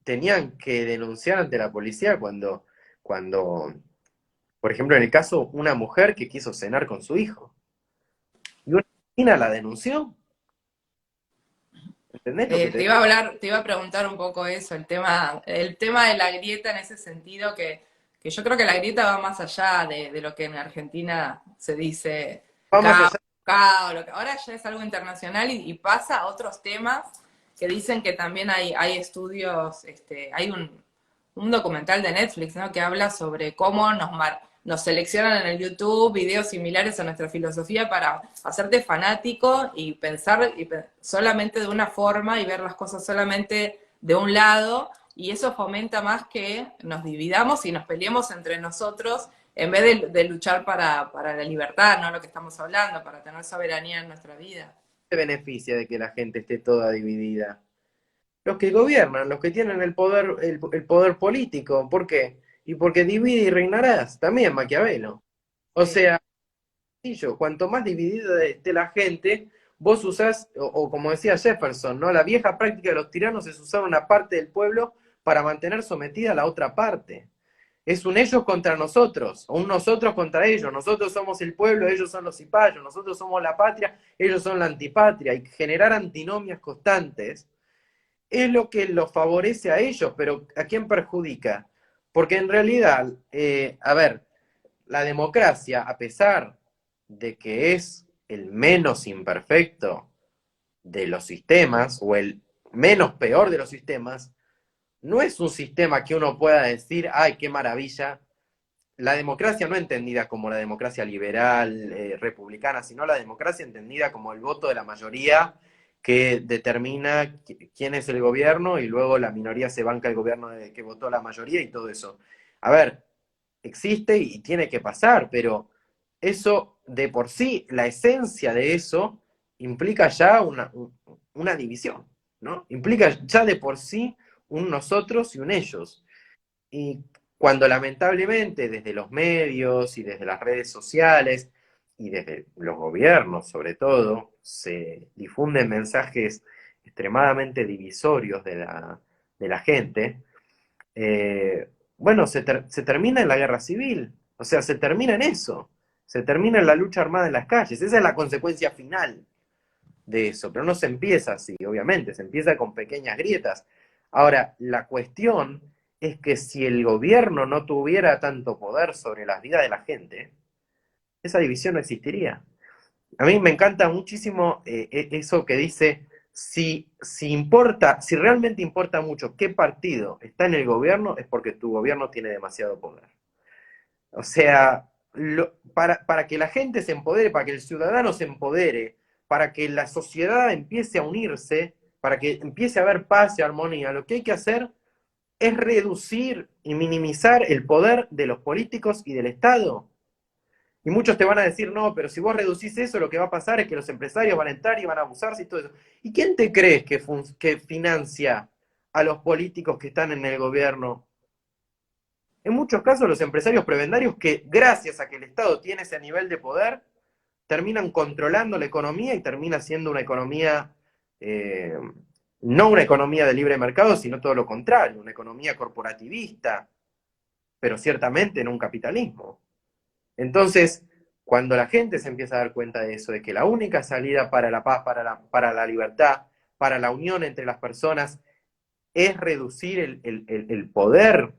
B: tenían que denunciar ante la policía cuando, por ejemplo, en el caso, una mujer que quiso cenar con su hijo. Y una vecina la denunció. ¿Entendés lo que
A: Te
B: te
A: iba a hablar, te iba a preguntar un poco eso, el tema de la grieta en ese sentido, que yo creo que la grieta va más allá de lo que en Argentina se dice
B: va más
A: cao,
B: allá?
A: cao, lo que ahora ya es algo internacional y pasa a otros temas que dicen que también hay estudios, hay un documental de Netflix, ¿no? Que habla sobre cómo nos seleccionan en el YouTube videos similares a nuestra filosofía para hacerte fanático y pensar solamente de una forma y ver las cosas solamente de un lado, y eso fomenta más que nos dividamos y nos peleemos entre nosotros en vez de luchar para la libertad, ¿no? Lo que estamos hablando, para tener soberanía en nuestra vida.
B: ¿Qué beneficia de que la gente esté toda dividida? Los que gobiernan, los que tienen el poder político. ¿Por qué? Y porque divide y reinarás, también Maquiavelo. O
A: Sí.
B: sea, cuanto más dividida esté la gente, vos usás, o como decía Jefferson, ¿no? La vieja práctica de los tiranos es usar una parte del pueblo para mantener sometida a la otra parte. Es un ellos contra nosotros, o un nosotros contra ellos. Nosotros somos el pueblo, ellos son los cipayos, nosotros somos la patria, ellos son la antipatria. Y generar antinomias constantes es lo que los favorece a ellos, pero ¿a quién perjudica? Porque en realidad, a ver, la democracia, a pesar de que es el menos imperfecto de los sistemas, o el menos peor de los sistemas, no es un sistema que uno pueda decir, ay, qué maravilla. La democracia no entendida como la democracia liberal, republicana, sino la democracia entendida como el voto de la mayoría que determina quién es el gobierno y luego la minoría se banca el gobierno que votó la mayoría y todo eso. A ver, existe y tiene que pasar, pero eso de por sí, la esencia de eso implica ya una división, ¿no? Implica ya de por sí un nosotros y un ellos. Y cuando lamentablemente desde los medios y desde las redes sociales y desde los gobiernos sobre todo, se difunden mensajes extremadamente divisorios de la gente, bueno, se termina en la guerra civil, o sea, se termina en eso, se termina en la lucha armada en las calles, esa es la consecuencia final de eso, pero no se empieza así, obviamente, se empieza con pequeñas grietas. Ahora, la cuestión es que si el gobierno no tuviera tanto poder sobre las vidas de la gente, esa división no existiría. A mí me encanta muchísimo eso que dice, si importa, si realmente importa mucho qué partido está en el gobierno, es porque tu gobierno tiene demasiado poder. O sea, para que la gente se empodere, para que el ciudadano se empodere, para que la sociedad empiece a unirse, para que empiece a haber paz y armonía, lo que hay que hacer es reducir y minimizar el poder de los políticos y del Estado. Y muchos te van a decir, no, pero si vos reducís eso, lo que va a pasar es que los empresarios van a entrar y van a abusarse y todo eso. ¿Y quién te crees que financia a los políticos que están en el gobierno? En muchos casos los empresarios prebendarios que gracias a que el Estado tiene ese nivel de poder, terminan controlando la economía y termina siendo una economía, eh, no una economía de libre mercado, sino todo lo contrario, una economía corporativista, pero ciertamente no un capitalismo. Entonces, cuando la gente se empieza a dar cuenta de eso, de que la única salida para la paz, para la libertad, para la unión entre las personas, es reducir el poder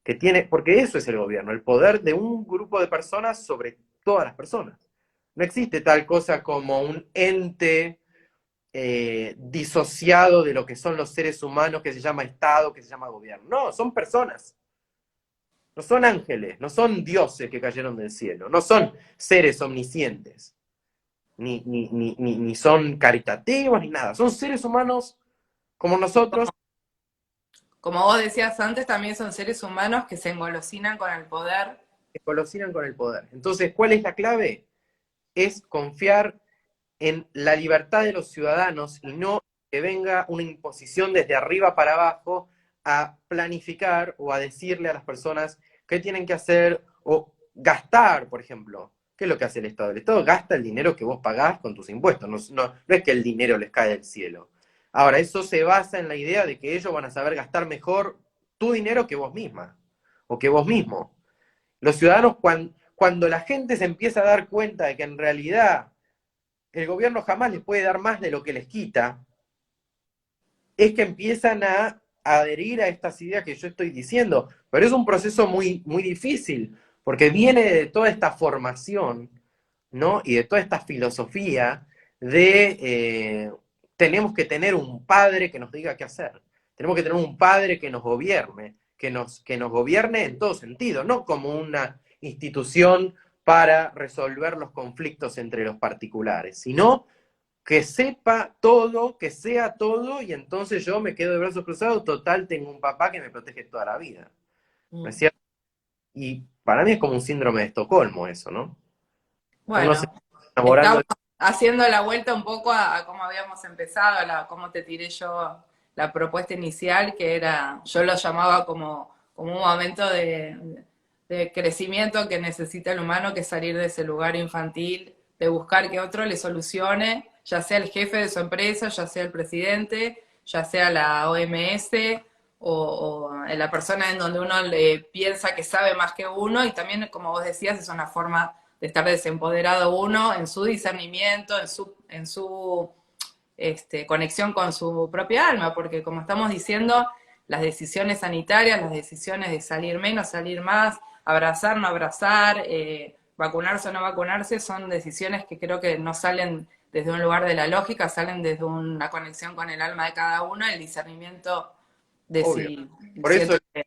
B: que tiene, porque eso es el gobierno, el poder de un grupo de personas sobre todas las personas. No existe tal cosa como un ente disociado de lo que son los seres humanos, que se llama Estado, que se llama gobierno. No, son personas. No son ángeles, no son dioses que cayeron del cielo, no son seres omniscientes, ni son caritativos, ni nada. Son seres humanos como nosotros,
A: Como vos decías antes, también son seres humanos que se engolosinan con el poder.
B: que colaboran con el poder. Entonces, ¿cuál es la clave? Es confiar en la libertad de los ciudadanos y no que venga una imposición desde arriba para abajo a planificar o a decirle a las personas qué tienen que hacer o gastar, por ejemplo. ¿Qué es lo que hace el Estado? El Estado gasta el dinero que vos pagás con tus impuestos, no es que el dinero les cae del cielo. Ahora, eso se basa en la idea de que ellos van a saber gastar mejor tu dinero que vos misma o que vos mismo. Los ciudadanos, cuando la gente se empieza a dar cuenta de que en realidad el gobierno jamás les puede dar más de lo que les quita, es que empiezan a adherir a estas ideas que yo estoy diciendo. Pero es un proceso muy, muy difícil, porque viene de toda esta formación, ¿no? Y de toda esta filosofía de tenemos que tener un padre que nos diga qué hacer. Tenemos que tener un padre que nos gobierne, que nos gobierne en todo sentido, no como una institución para resolver los conflictos entre los particulares, sino que sepa todo, que sea todo, y entonces yo me quedo de brazos cruzados, total, tengo un papá que me protege toda la vida. ¿No es
A: Mm.
B: cierto? Y para mí es como un síndrome de Estocolmo eso, ¿no? Uno se
A: Bueno,
B: está enamorando
A: estamos
B: de...
A: haciendo la vuelta un poco a cómo habíamos empezado, cómo te tiré yo la propuesta inicial, que era, yo lo llamaba como un momento de crecimiento que necesita el humano, que es salir de ese lugar infantil, de buscar que otro le solucione, ya sea el jefe de su empresa, ya sea el presidente, ya sea la OMS o en la persona en donde uno le piensa que sabe más que uno y también, como vos decías, es una forma de estar desempoderado uno en su discernimiento, en su conexión con su propia alma, porque como estamos diciendo, las decisiones sanitarias, las decisiones de salir menos, salir más, abrazar, no abrazar, vacunarse o no vacunarse, son decisiones que creo que no salen desde un lugar de la lógica, salen desde una conexión con el alma de cada uno, el discernimiento de
B: Obvio.
A: si
B: Por
A: siento
B: eso
A: que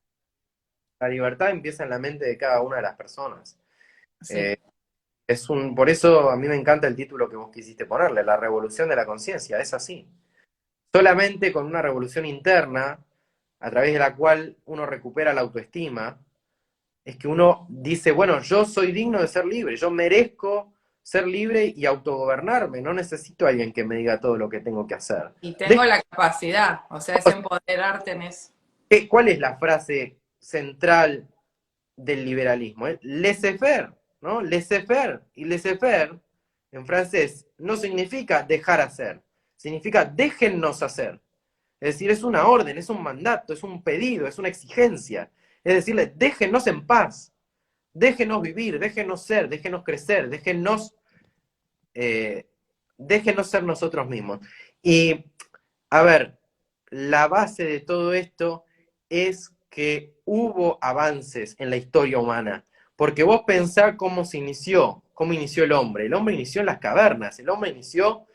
B: la libertad empieza en la mente de cada una de las personas.
A: sí.
B: Por eso a mí me encanta el título que vos quisiste ponerle, La revolución de la conciencia, es así. Solamente con una revolución interna, a través de la cual uno recupera la autoestima, es que uno dice, bueno, yo soy digno de ser libre, yo merezco ser libre y autogobernarme, no necesito a alguien que me diga todo lo que tengo que hacer.
A: Y tengo la capacidad, o sea, es empoderarte en eso.
B: ¿Cuál es la frase central del liberalismo? Laissez-faire, ¿no? Laissez-faire. Y laissez-faire, en francés, no significa dejar hacer, significa déjennos hacer. Es decir, es una orden, es un mandato, es un pedido, es una exigencia. Es decirle, déjenos en paz, déjenos vivir, déjenos ser, déjenos crecer, eh, déjenos ser nosotros mismos. Y, a ver, la base de todo esto es que hubo avances en la historia humana. Porque vos pensás cómo inició el hombre. El hombre inició en las cavernas, el hombre inició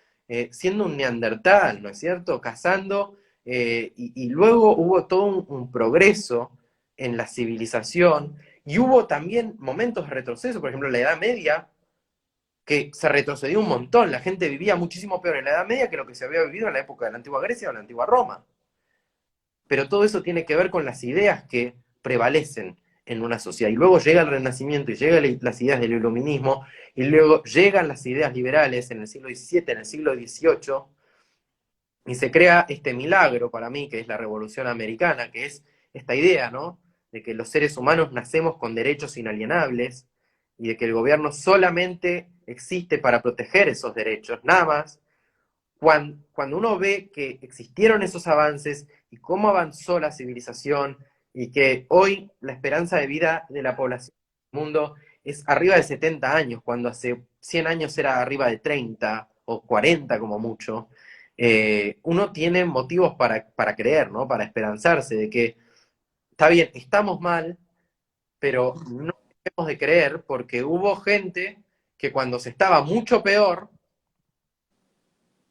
B: siendo un neandertal, ¿no es cierto? Cazando, y luego hubo todo un progreso en la civilización, y hubo también momentos de retroceso, por ejemplo, en la Edad Media, que se retrocedió un montón, la gente vivía muchísimo peor en la Edad Media que lo que se había vivido en la época de la antigua Grecia o la antigua Roma. Pero todo eso tiene que ver con las ideas que prevalecen en una sociedad. Y luego llega el Renacimiento y llegan las ideas del Iluminismo, y luego llegan las ideas liberales en el siglo XVII, en el siglo XVIII, y se crea este milagro para mí, que es la Revolución Americana, que es esta idea, ¿no? De que los seres humanos nacemos con derechos inalienables y de que el gobierno solamente existe para proteger esos derechos, nada más. Cuando uno ve que existieron esos avances y cómo avanzó la civilización y que hoy la esperanza de vida de la población del mundo es arriba de 70 años, cuando hace 100 años era arriba de 30 o 40 como mucho, uno tiene motivos para creer, ¿no? Para esperanzarse de que está bien, estamos mal, pero no dejemos de creer porque hubo gente que cuando se estaba mucho peor,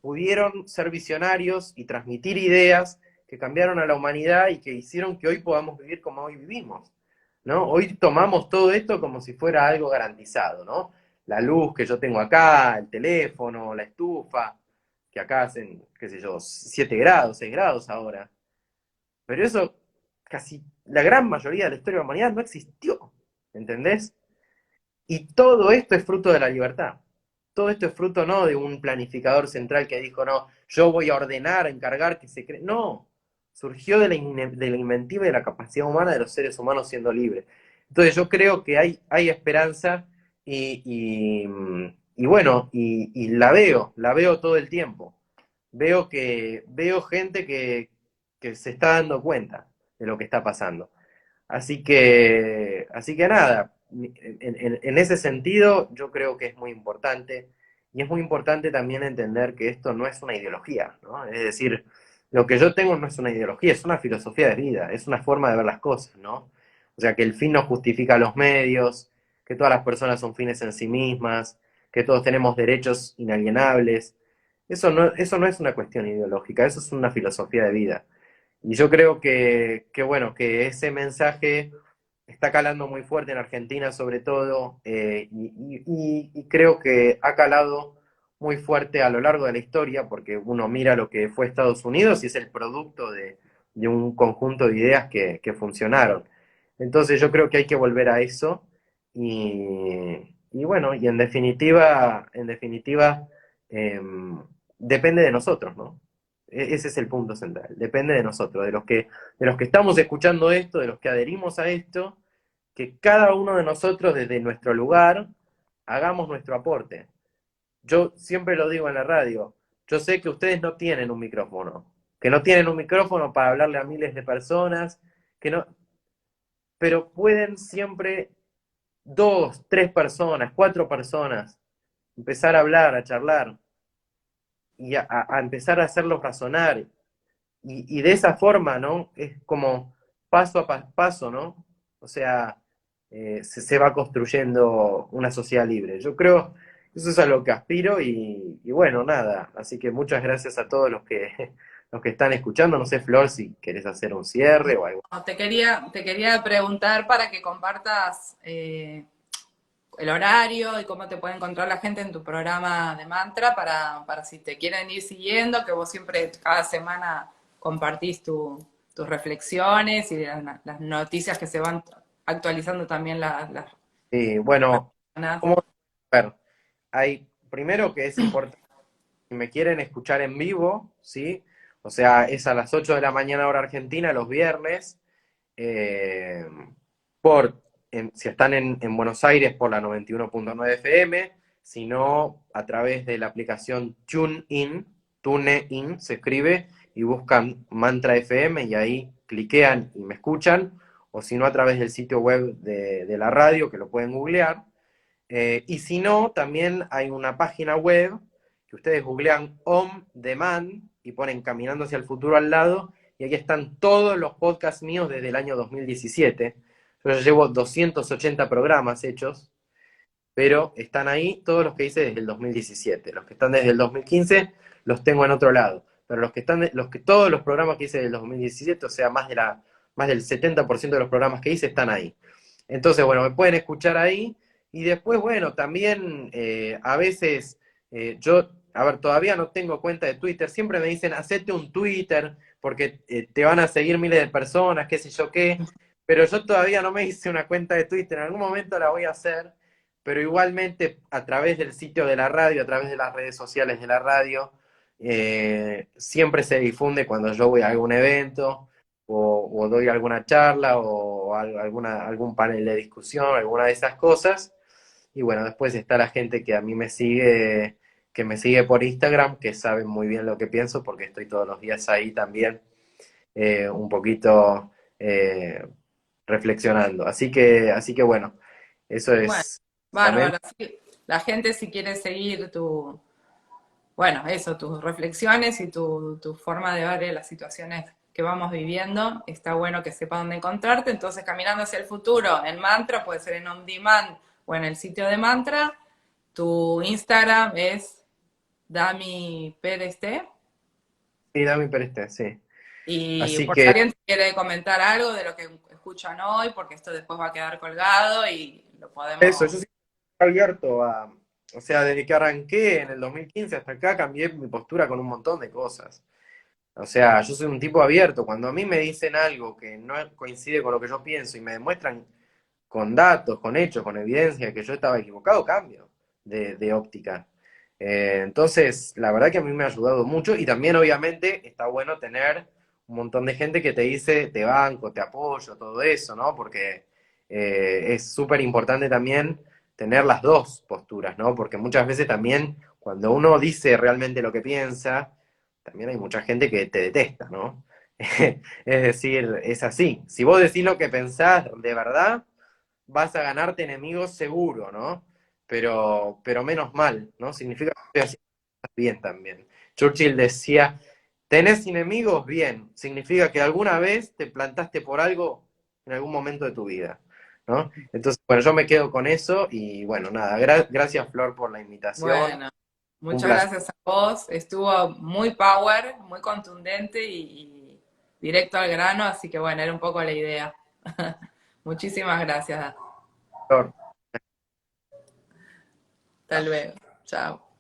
B: pudieron ser visionarios y transmitir ideas que cambiaron a la humanidad y que hicieron que hoy podamos vivir como hoy vivimos, ¿no? Hoy tomamos todo esto como si fuera algo garantizado, ¿no? La luz que yo tengo acá, el teléfono, la estufa, que acá hacen, qué sé yo, 7 grados, 6 grados ahora. Pero eso, casi la gran mayoría de la historia de la humanidad no existió, ¿entendés? Y todo esto es fruto de la libertad. Todo esto es fruto no de un planificador central que dijo, no, yo voy a ordenar, a encargar que se cree. No, surgió de la inventiva y de la capacidad humana de los seres humanos siendo libres. Entonces yo creo que hay esperanza y, y, y bueno, y la veo todo el tiempo. Veo gente que se está dando cuenta de lo que está pasando. Así que nada, en ese sentido yo creo que es muy importante y es muy importante también entender que esto no es una ideología, ¿no? Es decir, lo que yo tengo no es una ideología, es una filosofía de vida, es una forma de ver las cosas, ¿no? O sea, que el fin no justifica los medios, que todas las personas son fines en sí mismas, que todos tenemos derechos inalienables. Eso no es una cuestión ideológica, eso es una filosofía de vida. Y yo creo bueno, que ese mensaje está calando muy fuerte en Argentina sobre todo, y creo que ha calado muy fuerte a lo largo de la historia, porque uno mira lo que fue Estados Unidos y es el producto de un conjunto de ideas que funcionaron. Entonces yo creo que hay que volver a eso y bueno, y en definitiva, depende de nosotros, ¿no? Ese es el punto central, depende de nosotros, de los que estamos escuchando esto, de los que adherimos a esto, que cada uno de nosotros desde nuestro lugar hagamos nuestro aporte. Yo siempre lo digo en la radio, yo sé que ustedes no tienen un micrófono, que no tienen un micrófono para hablarle a miles de personas, que no, pero pueden siempre dos, tres personas, cuatro personas empezar a hablar, a charlar y a empezar a hacerlos razonar. Y de esa forma, ¿no? Es como paso a paso, ¿no? O sea, se va construyendo una sociedad libre. Yo creo, eso es a lo que aspiro y bueno, nada. Así que muchas gracias a todos los que, los que están escuchando. No sé, Flor, si querés hacer un cierre o algo.
A: No, te quería preguntar para que compartas el horario y cómo te puede encontrar la gente en tu programa de mantra para si te quieren ir siguiendo, que vos siempre cada semana compartís tus reflexiones y las noticias que se van actualizando también las
B: Y bueno,
A: personas.
B: ¿cómo ver? Hay, primero que es importante, si me quieren escuchar en vivo, ¿sí? O sea, es a las 8 de la mañana hora argentina, los viernes. eh, si están en Buenos Aires, por la 91.9 FM, si no, a través de la aplicación TuneIn se escribe, y buscan Mantra FM y ahí cliquean y me escuchan, o si no, a través del sitio web de la radio, que lo pueden googlear. Y si no, también hay una página web que ustedes googlean Om Demand y ponen Caminando hacia el futuro al lado, y aquí están todos los podcasts míos desde el año 2017. Yo ya llevo 280 programas hechos, pero están ahí todos los que hice desde el 2017. Los que están desde el 2015 los tengo en otro lado, pero todos los programas que hice desde el 2017, o sea, más del 70% de los programas que hice están ahí. Entonces, bueno, me pueden escuchar ahí. Y después, bueno, también a veces a ver, todavía no tengo cuenta de Twitter. Siempre me dicen, hacete un Twitter, porque te van a seguir miles de personas, qué sé yo qué. Pero yo todavía no me hice una cuenta de Twitter. En algún momento la voy a hacer, pero igualmente a través del sitio de la radio, a través de las redes sociales de la radio, siempre se difunde cuando yo voy a algún evento o doy alguna charla o algún panel de discusión, alguna de esas cosas. Y bueno, después está la gente que a mí que me sigue por Instagram, que sabe muy bien lo que pienso, porque estoy todos los días ahí también, un poquito reflexionando. Así que bueno, eso
A: Bueno,
B: es
A: bárbaro.
B: básicamente.
A: Sí, la gente si quiere seguir bueno, eso, tus reflexiones y tu forma de ver las situaciones que vamos viviendo, está bueno que sepa dónde encontrarte. Entonces, caminando hacia el futuro, en Mantra, puede ser en On Demand o en el sitio de Mantra. Tu Instagram es Dami Pérez T.
B: Sí, Dami Pereste, sí.
A: Y
B: Así
A: por si
B: que
A: alguien quiere comentar algo de lo que escuchan hoy, porque esto después va a quedar colgado y lo
B: eso, yo
A: podemos...
B: sí estoy abierto o sea, desde que arranqué en el 2015 hasta acá, cambié mi postura con un montón de cosas. O sea, yo soy un tipo abierto. Cuando a mí me dicen algo que no coincide con lo que yo pienso y me demuestran con datos, con hechos, con evidencia que yo estaba equivocado, cambio de óptica. Entonces, la verdad que a mí me ha ayudado mucho, y también obviamente está bueno tener un montón de gente que te dice, te banco, te apoyo, todo eso, ¿no? Porque es súper importante también tener las dos posturas, ¿no? Porque muchas veces también cuando uno dice realmente lo que piensa, también hay mucha gente que te detesta, ¿no? Es decir, es así. Si vos decís lo que pensás de verdad, vas a ganarte enemigos seguro, ¿no? Pero menos mal, ¿no? Significa que estoy haciendo cosas bien también. Churchill decía, tenés enemigos, bien, significa que alguna vez te plantaste por algo en algún momento de tu vida, ¿no? Entonces, bueno, yo me quedo con eso y bueno, nada, gracias Flor por la invitación,
A: Bueno,
B: un
A: muchas
B: placer.
A: gracias a vos. Estuvo muy power, muy contundente y directo al grano, así que bueno, era un poco la idea. Muchísimas gracias.
B: Flor.
A: Hasta luego. Chao.